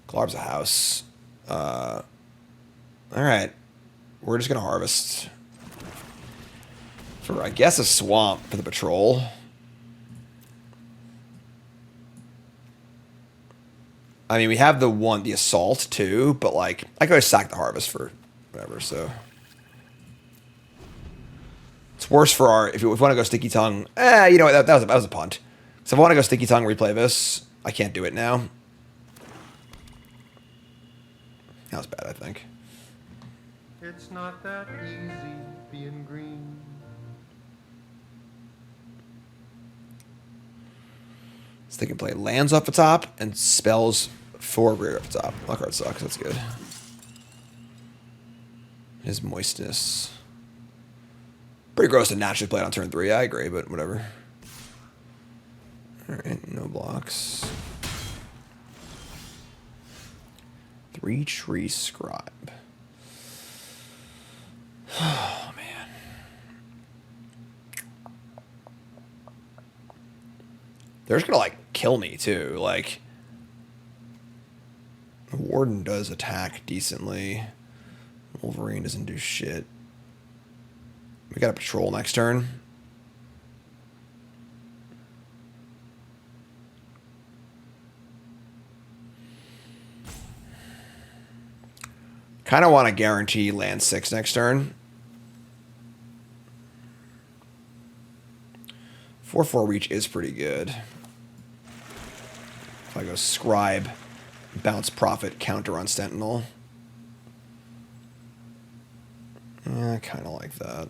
Glarb's a house. All right. We're just going to harvest for, I guess, a swamp for the patrol. I mean, we have the assault too, but like, I could sack the harvest for whatever, so. It's worse for our, if we want to go Sticky Tongue, you know what, that was a punt. So if I want to go Sticky Tongue replay this, I can't do it now. That was bad, I think. It's not that easy being green. So they can play lands off the top and spells for rear off the top. That card sucks, that's good. His moistness. Pretty gross to naturally play it on turn 3, I agree, but whatever. Alright, no blocks. 3 Tree Scribe. Oh, man. They're just gonna, like, kill me, too. Like, Warden does attack decently. Wolverine doesn't do shit. We got a patrol next turn. Kind of want to guarantee land 6 next turn. 4/4 reach is pretty good. If I go Scribe, bounce Prophet, counter on Sentinel. Yeah, I kind of like that.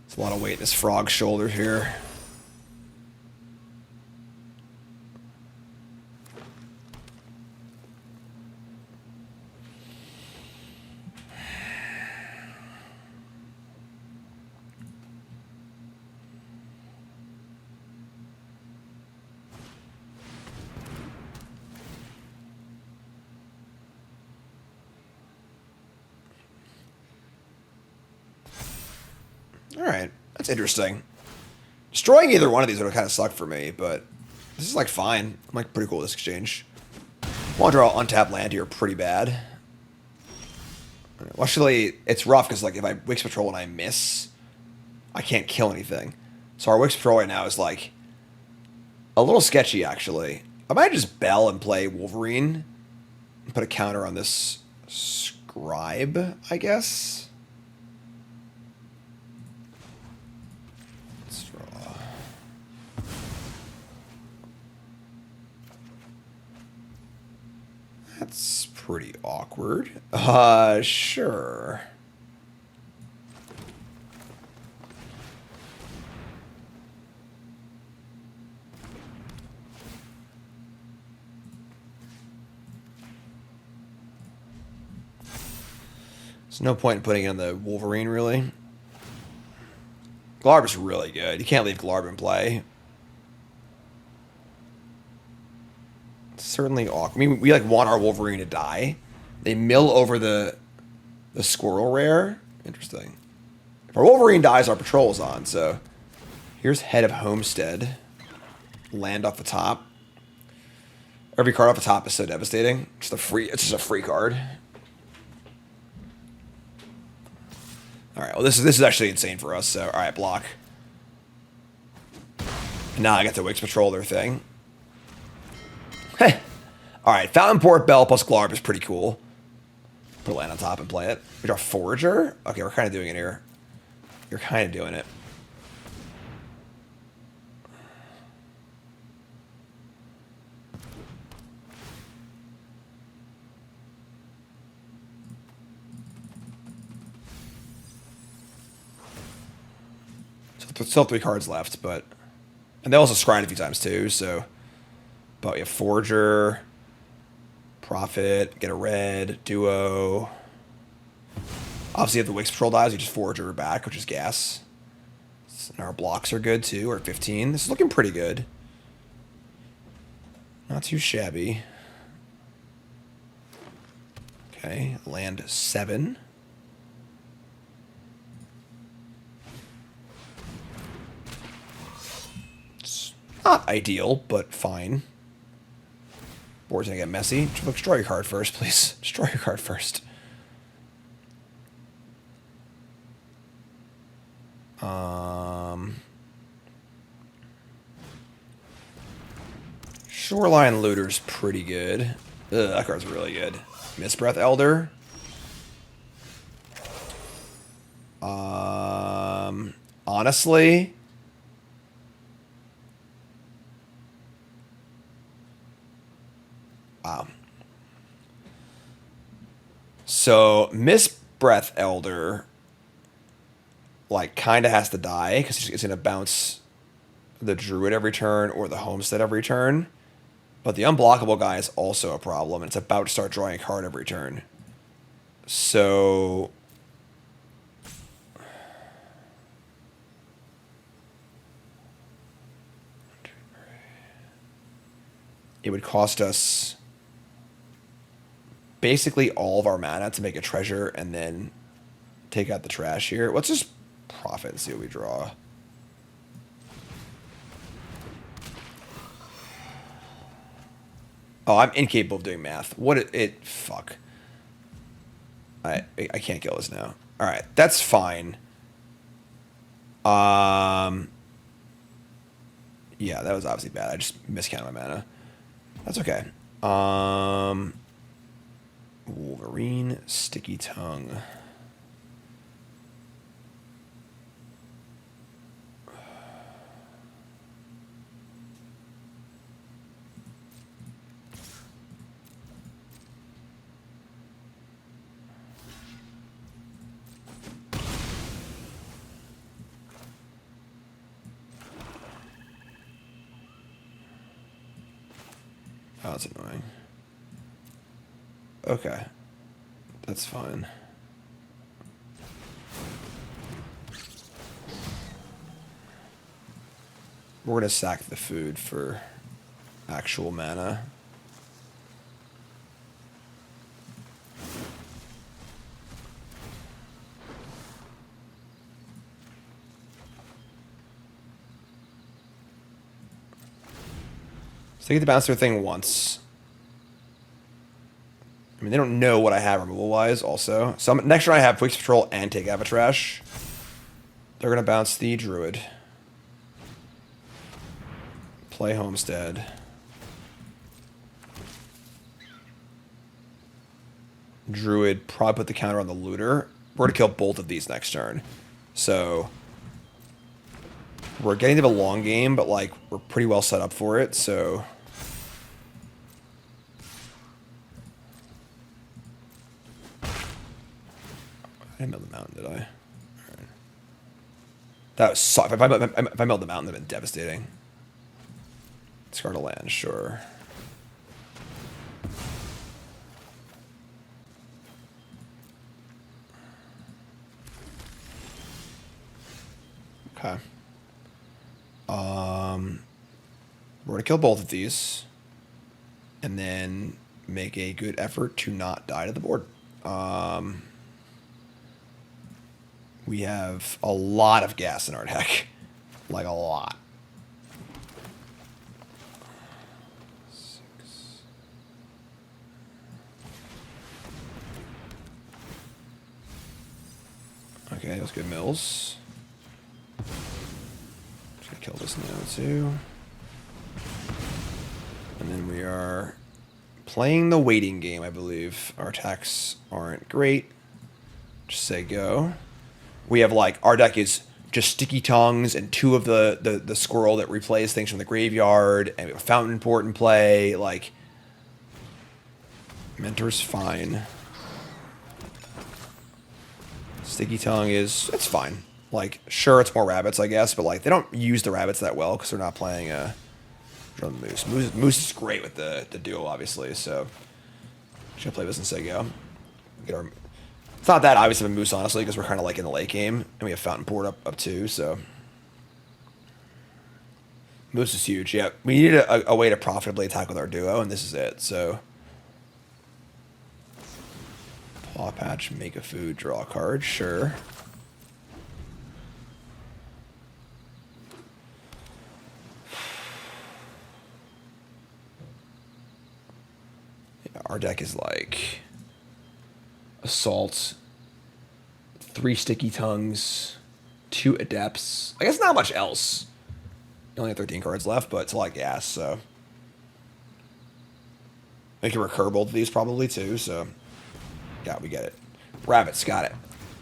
It's a lot of weight in this frog's shoulder here. All right, that's interesting. Destroying either one of these would kind of suck for me, but this is like fine. I'm like pretty cool with this exchange. Want to draw untapped land here pretty bad. Well, actually, it's rough because like if I Wix Patrol and I miss, I can't kill anything. So our Wix Patrol right now is like a little sketchy actually. I might just Bell and play Wolverine and put a counter on this Scribe, I guess. Let's draw. That's pretty awkward. Sure. There's no point in putting in the Wolverine, really. Glarb is really good. You can't leave Glarb in play. It's certainly awkward. I mean, we like want our Wolverine to die. They mill over the Squirrel rare. Interesting. If our Wolverine dies, our Patrol's on. So here's Head of Homestead. Land off the top. Every card off the top is so devastating. It's just a free card. All right, well, this is actually insane for us, so all right, block. And now I get the Wix Patrol their thing. Hey. All right, Fountain Port Bell plus Glarb is pretty cool. Put a land on top and play it. We draw Forager? Okay, we're kind of doing it here. You're kind of doing it. Still 3 cards left, but... And they also scryed a few times, too, so... But we have Forager... Prophet, get a red, Duo... Obviously, if the Wix Patrol dies, we just Forager back, which is gas. And our blocks are good, too. We're at 15. This is looking pretty good. Not too shabby. Okay, land 7. Not ideal, but fine. Board's gonna get messy. Look, destroy your card first, please. Destroy your card first. Shoreline Looter's pretty good. Ugh, that card's really good. Mistbreath Elder. Honestly... Wow. So, Mistbreath Elder, like, kind of has to die, because it's going to bounce the Druid every turn, or the Homestead every turn. But the unblockable guy is also a problem, and it's about to start drawing a card every turn. So... It would cost us... basically all of our mana to make a treasure and then take out the trash here. Let's just profit and see what we draw. Oh, I'm incapable of doing math. Fuck. I can't kill this now. All right, that's fine. Yeah, that was obviously bad. I just miscounted my mana. That's okay. Wolverine, Sticky Tongue. Oh, that's annoying. Okay. That's fine. We're going to sack the food for actual mana. So they get to bounce their thing once. I mean, they don't know what I have removal-wise also. So next turn I have Police Patrol and take Avatrash. They're going to bounce the Druid. Play Homestead. Druid probably put the counter on the Looter. We're going to kill both of these next turn. So we're getting to the long game, but like we're pretty well set up for it, so... I didn't melt the mountain, did I? Right. That was so. If I melt the mountain, that'd been devastating. Discard a land, sure. Okay. We're gonna kill both of these, and then make a good effort to not die to the board. We have a lot of gas in our deck. Like, a lot. 6. Okay, let's go Mills. Just gonna kill this now, too. And then we are playing the waiting game, I believe. Our attacks aren't great. Just say go. We have, like, our deck is just Sticky Tongues and 2 of the squirrel that replays things from the graveyard, and we have a Fountain Port in play. Like, Mentor's fine. Sticky Tongue is, it's fine. Like, sure, it's more rabbits, I guess, but, like, they don't use the rabbits that well because they're not playing Moose. Moose is great with the duo, obviously, so just gonna play this and say go. Get our... It's not that obvious of a Moose, honestly, because we're kind of like in the late game, and we have Fountain Port up too, so. Moose is huge, yeah. We needed a way to profitably attack with our duo, and this is it, so. Paw Patch, make a food, draw a card, sure. Yeah, our deck is like... Assault, 3 Sticky Tongues, 2 Adepts. I guess not much else. You only have 13 cards left, but it's a lot of gas, so. I can recur both of these probably too, so. Yeah, we get it. Rabbits, got it.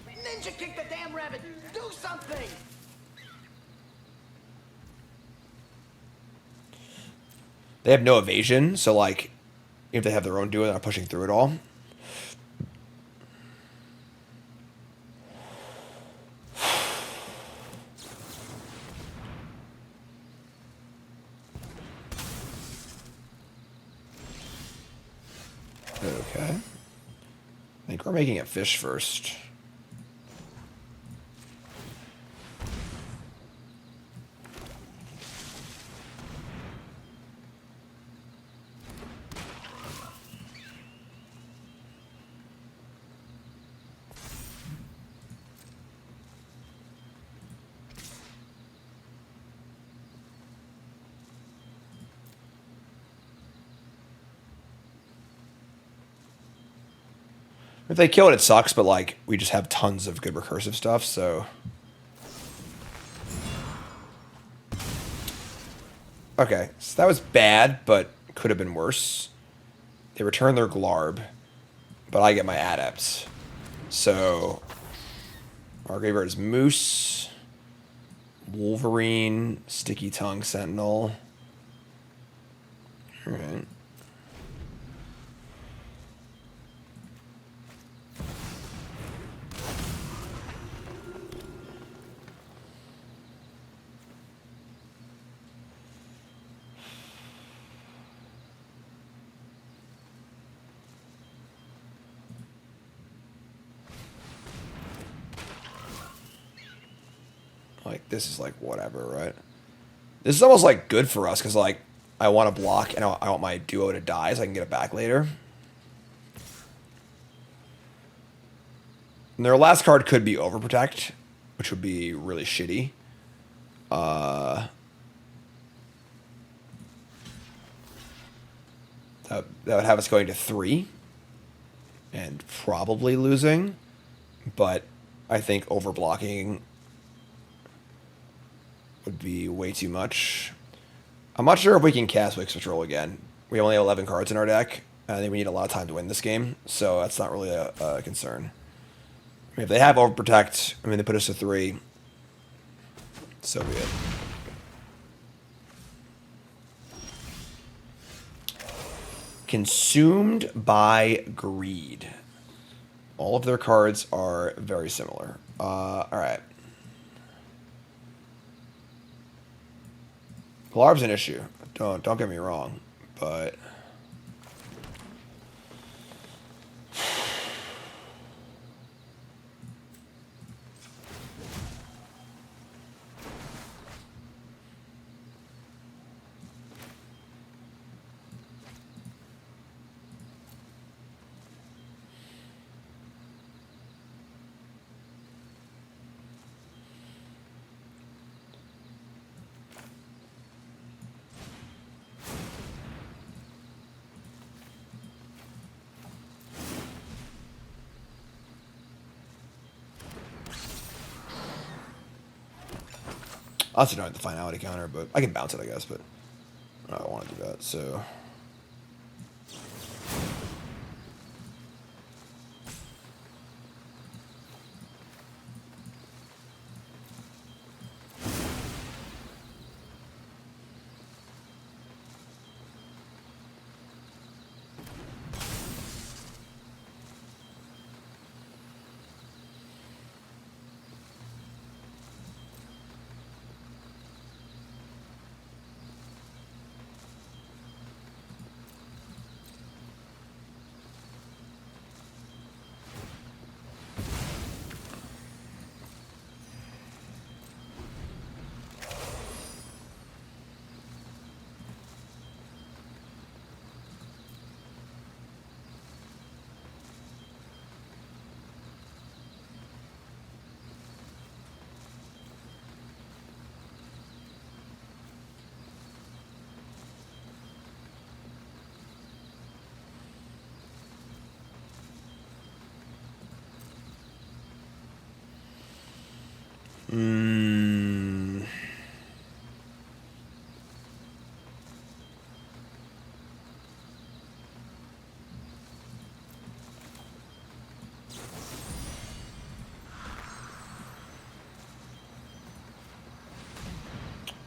Ninja kick the damn rabbit! Do something! They have no evasion, so like, if they have their own duo, they're not pushing through it all. Okay. I think we're making it fish first. If they kill it, it sucks, but, like, we just have tons of good recursive stuff, so... Okay, so that was bad, but could have been worse. They return their Glarb, but I get my Adepts. So... Our graveyard is Moose, Wolverine, Sticky Tongue, Sentinel. Alright. Like, this is, like, whatever, right? This is almost, like, good for us, because, like, I want to block, and I want my duo to die so I can get it back later. And their last card could be Overprotect, which would be really shitty. That would have us going to 3 and probably losing, but I think overblocking would be way too much. I'm not sure if we can cast Wix Patrol again. We only have 11 cards in our deck. I think we need a lot of time to win this game, so that's not really a concern. I mean, if they have Overprotect, I mean, they put us to 3, so be it. Consumed by Greed. All of their cards are very similar. All right. Galarb's an issue. Don't get me wrong, but I also don't have the finality counter, but I can bounce it, I guess, but I don't want to do that, so.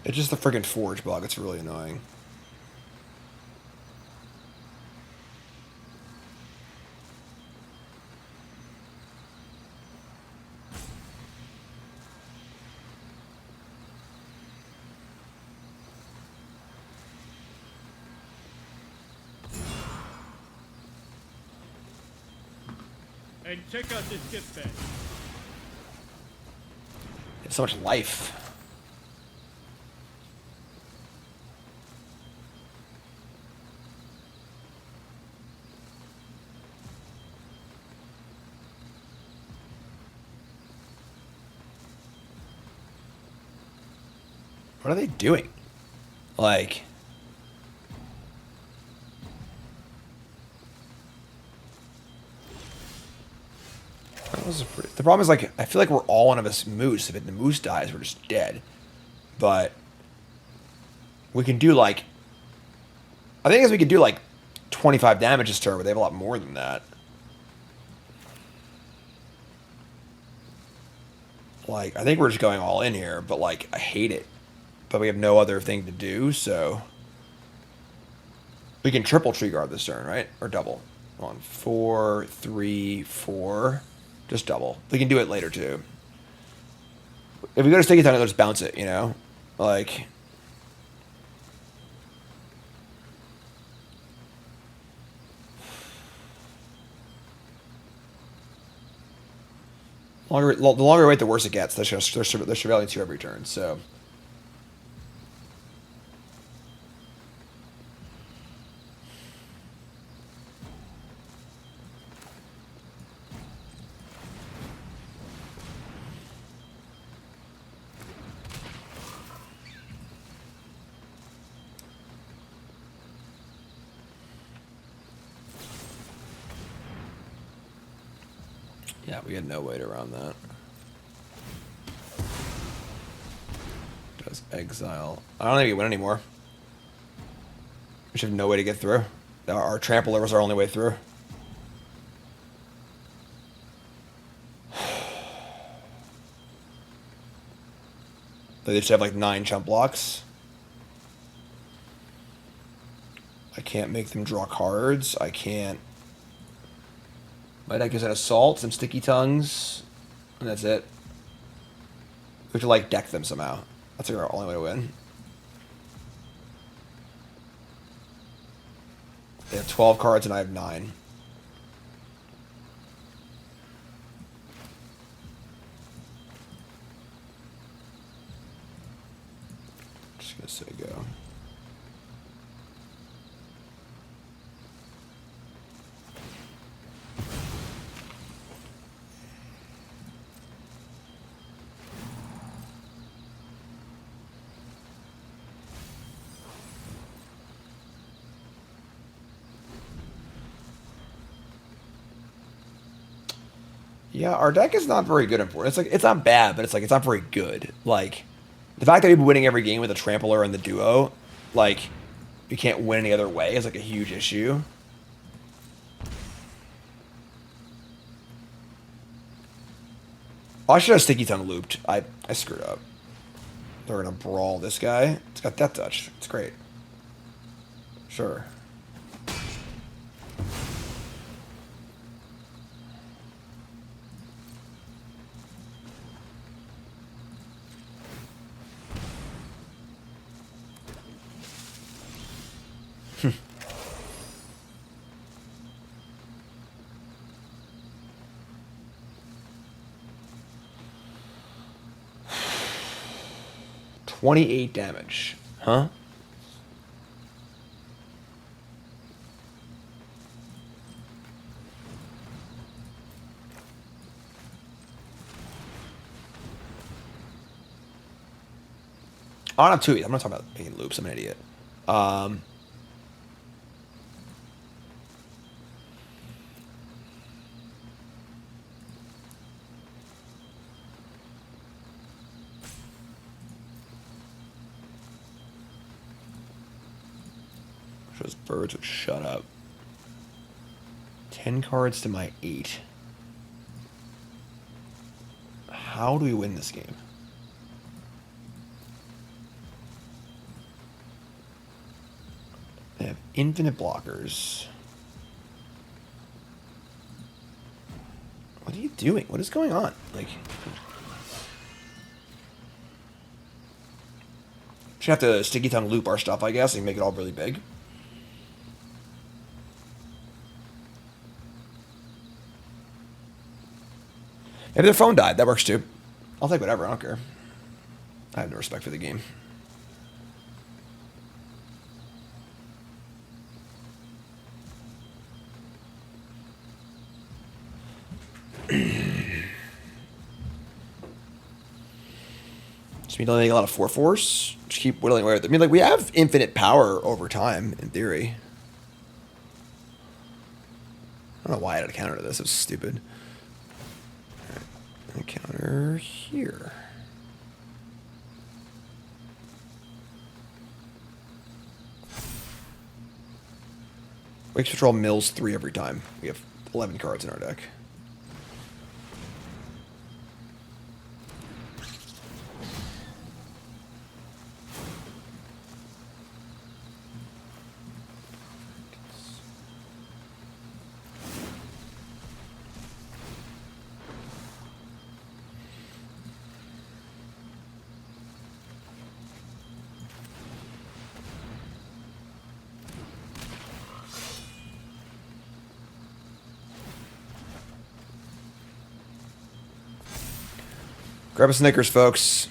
It's just the friggin' Forge bug. It's really annoying. And check out this gift bag. It's so much life. What are they doing? Like, that was the problem is, like, I feel like we're all one of us moose. If the moose dies, we're just dead. But we can do, like, I think we could do like 25 damage this turn, but they have a lot more than that. Like, I think we're just going all in here, but like, I hate it. But we have no other thing to do, so we can triple tree guard this turn, right? Or double. On 4, 3, 4. Just double. We can do it later too. If we go to Stickytongues, they'll just bounce it, you know? Like, the longer we wait, the worse it gets. They're surveillance you every turn, so. Yeah, we had no way to around that. Does exile. I don't think we win anymore. We should have no way to get through. Our trampler was our only way through. They just have like 9 chump blocks. I can't make them draw cards. I can't. My deck is an assault, some sticky tongues, and that's it. We have to like deck them somehow. That's like our only way to win. They have 12 cards and I have 9. Just gonna say go. Yeah, our deck is not very good in It's like it's not bad, but it's like it's not very good. Like the fact that we've been winning every game with the trampler and the duo, like you can't win any other way is like a huge issue. Oh, I should have Sticky Tongue looped. I screwed up. They're gonna brawl this guy. It's got Death Touch. It's great. Sure. $28 damage. Huh? I don't have 2 I'm not talking about making loops. I'm an idiot. Those birds would shut up. 10 cards to my 8. How do we win this game? They have infinite blockers. What are you doing? What is going on? Like, should have to Sticky Tongue loop our stuff, I guess, and make it all really big. If their phone died, that works too. I'll take whatever, I don't care. I have no respect for the game. Just mean to make a lot of 4/4s. Just keep whittling away with it. I mean, like, we have infinite power over time, in theory. I don't know why I had a counter to this. It was stupid. A counter here. Wakes Patrol mills 3 every time. We have 11 cards in our deck. Grab a Snickers, folks.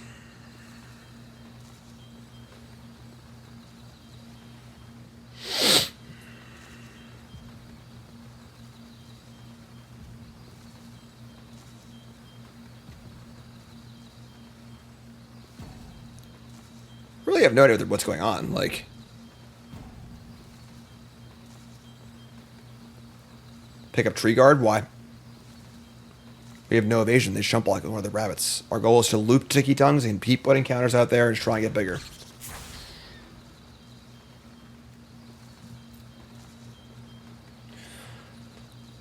Really have no idea what's going on. Like, pick up Tree Guard? Why? We have no evasion. They jump block with one of the rabbits. Our goal is to loop Stickytongues and keep putting counters out there and just try and get bigger.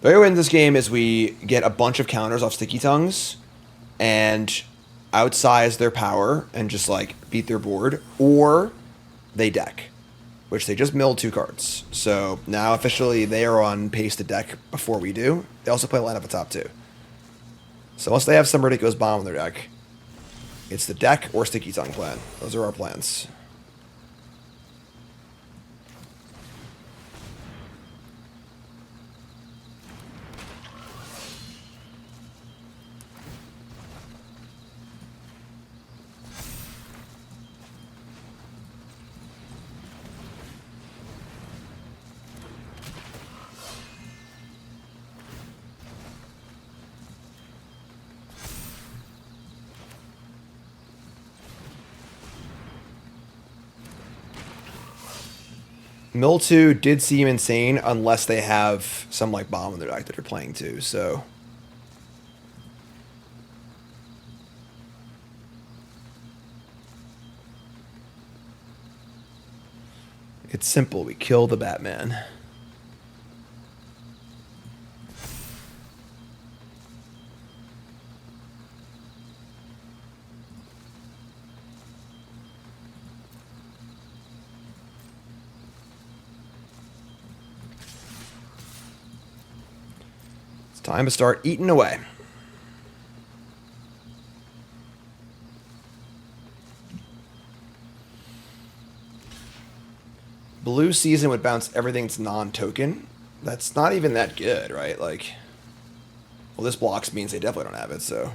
The way we win this game is we get a bunch of counters off Stickytongues and outsize their power and just like beat their board, or they deck, which they just milled 2 cards. So now officially they are on pace to deck before we do. They also play line up a top 2. So once they have some ridiculous bomb in their deck, it's the deck or Stickytongue plan. Those are our plans. Mill 2 did seem insane unless they have some like bomb in their deck that they're playing too, so. It's simple, we kill the Batman. Time to start eating away. Blue season would bounce everything that's non-token. That's not even that good, right? Like, well, this blocks means they definitely don't have it, so.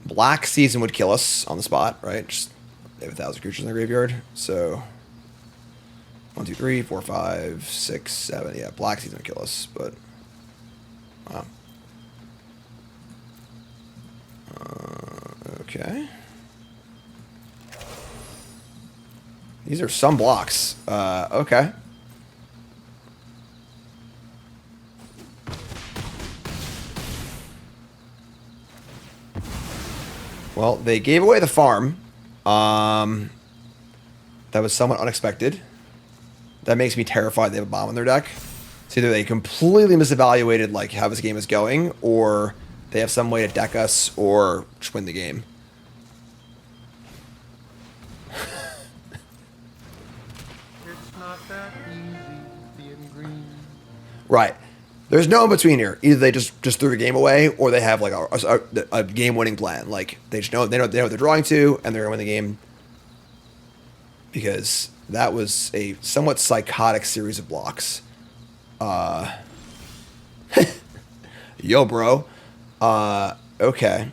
Black season would kill us on the spot, right? Just, they have 1,000 creatures in the graveyard, so. 1, 2, 3, 4, 5, 6, 7. Yeah, black season would kill us, but. Wow. Okay. These are some blocks. Okay. Well, they gave away the farm. That was somewhat unexpected. That makes me terrified they have a bomb in their deck. It's either they completely misevaluated like how this game is going, or they have some way to deck us or just win the game. It's not that easy being green. Right. There's no in between here. Either they just threw the game away, or they have like a game-winning plan. Like they just know they know what they're drawing to, and they're gonna win the game. Because that was a somewhat psychotic series of blocks. Yo, bro. Okay.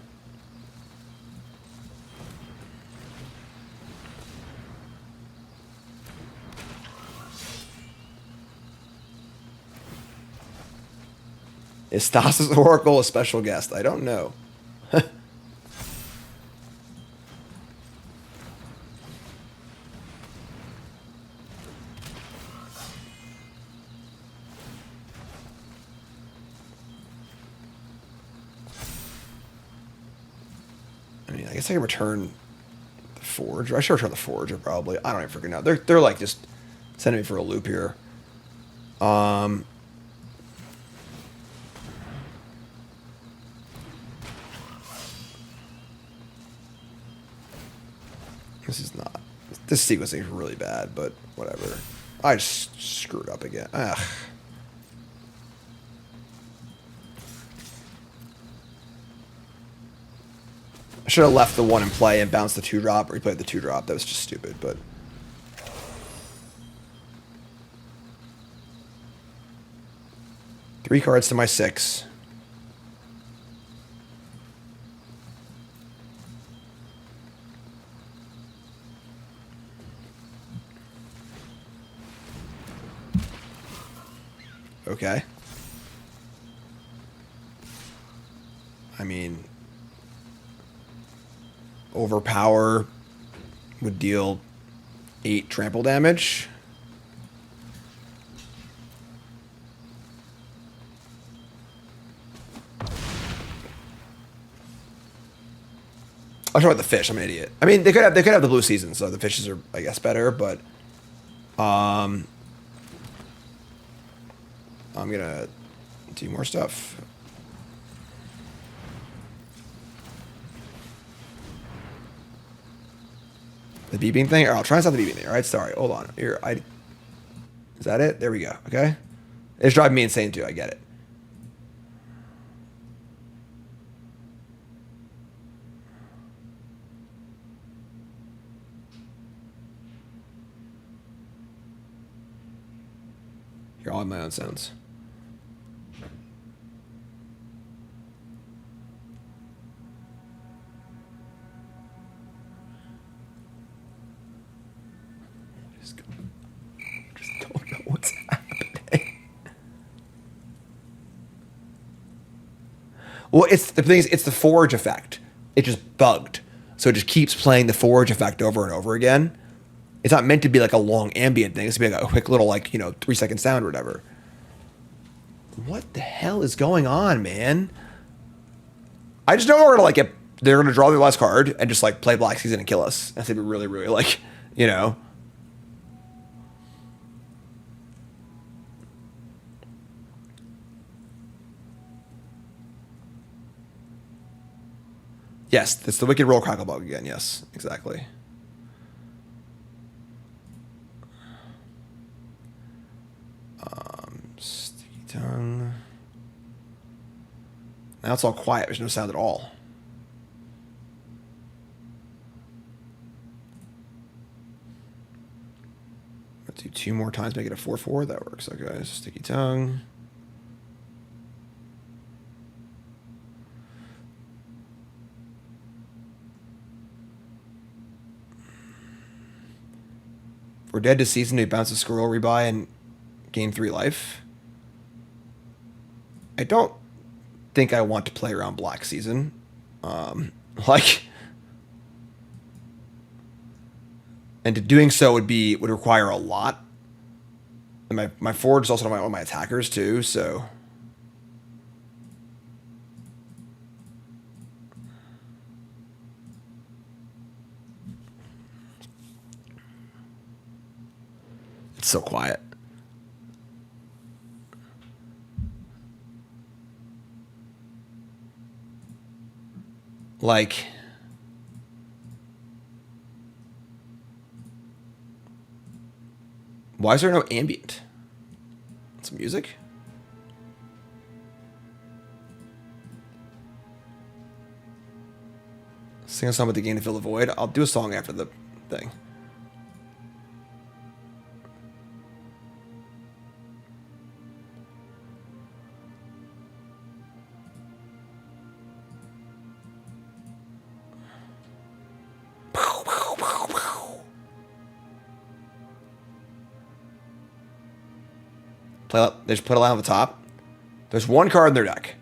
Is Stas's Oracle a special guest? I don't know. I mean, I guess I can return the Forger. I should return the Forger, probably. I don't even freaking know. They're like just sending me for a loop here. This is not. This sequencing is really bad, but whatever. I just screwed up again. Ugh. I should have left the 1 in play and bounced the 2-drop, or replayed the 2-drop. That was just stupid, but. Three cards to my 6. Okay. I mean, overpower would deal 8 trample damage. talking about the fish. I'm an idiot. I mean, they could have the blue season, so the fishes are, I guess, better. But I'm gonna do more stuff. The beeping thing? Or I'll try and stop the beeping thing. All right, sorry. Hold on. Here, is that it? There we go. Okay. It's driving me insane too. I get it. Here, I'll have my own sounds. Just don't know what's happening. Well, it's the thing is, it's the forge effect. It just bugged, so it just keeps playing the forge effect over and over again. It's not meant to be like a long ambient thing. It's to be like a quick little, like, 3-second sound or whatever. What the hell is going on, man? I just know we're gonna they're gonna draw their last card and just like play Black Season and kill us. That's gonna be really, really Yes, it's the Wicked Roll Crackle bug again. Yes, exactly. Sticky tongue. Now it's all quiet. There's no sound at all. Let's do 2 more times, make it a 4/4. That works. Okay, so sticky tongue. We're dead to season. We bounce a squirrel rebuy and gain 3 life. I don't think I want to play around Black Season. And doing so would require a lot. And my forge is also one of my attackers too, so. It's so quiet. Like, why is there no ambient? Some music? Sing a song with the game to fill the void. I'll do a song after the thing. They just put a line on the top. There's 1 card in their deck.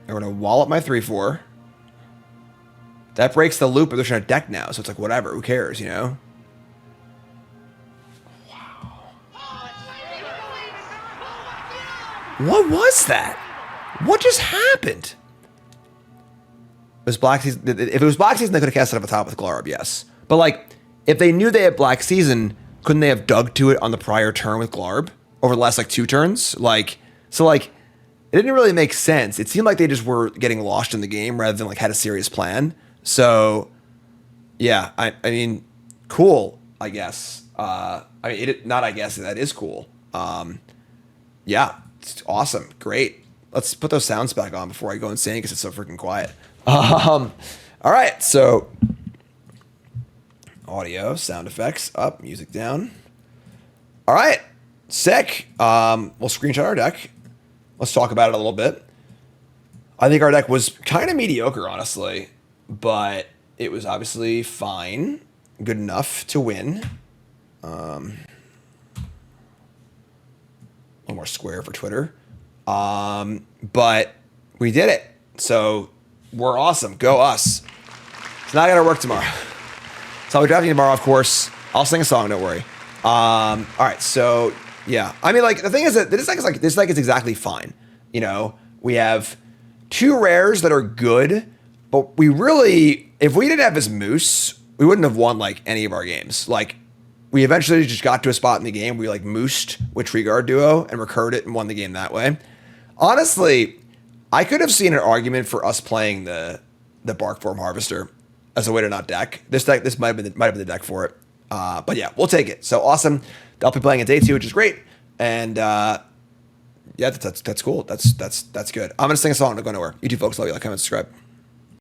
They're going to wallop my 3/4. That breaks the loop, but they're trying to deck now, so it's like, whatever. Who cares, Wow. What was that? What just happened? It was Black Season. If it was Black Season, they could have cast it up top with Glarb, yes. But if they knew they had Black Season, couldn't they have dug to it on the prior turn with Glarb over the last 2 turns? It didn't really make sense. It seemed like they just were getting lost in the game rather than had a serious plan. So, yeah, I mean, cool, I guess. Not I guess, that is cool. Yeah, it's awesome, great. Let's put those sounds back on before I go insane because it's so freaking quiet. All right, so audio, sound effects up, music down. All right, sick. We'll screenshot our deck. Let's talk about it a little bit. I think our deck was kind of mediocre, honestly, but it was obviously fine, good enough to win. A little more square for Twitter. But we did it. So we're awesome. Go us. So now I got to work tomorrow. So I'll be drafting tomorrow, of course. I'll sing a song, don't worry. All right, so yeah, I mean, like the thing is that this deck is exactly fine. You know, we have 2 rares that are good, but we really, if we didn't have his Moose, we wouldn't have won like any of our games. Like we eventually just got to a spot in the game where we like moosed with Tree Guard Duo and recurred it and won the game that way. Honestly, I could have seen an argument for us playing the Bark Form Harvester as a way to not deck. This might have been the deck for it. But yeah, we'll take it. So awesome. I'll be playing a day 2, which is great. And yeah, that's cool. That's good. I'm gonna sing a song. Don't go nowhere. You two folks, love you. Like, comment, subscribe.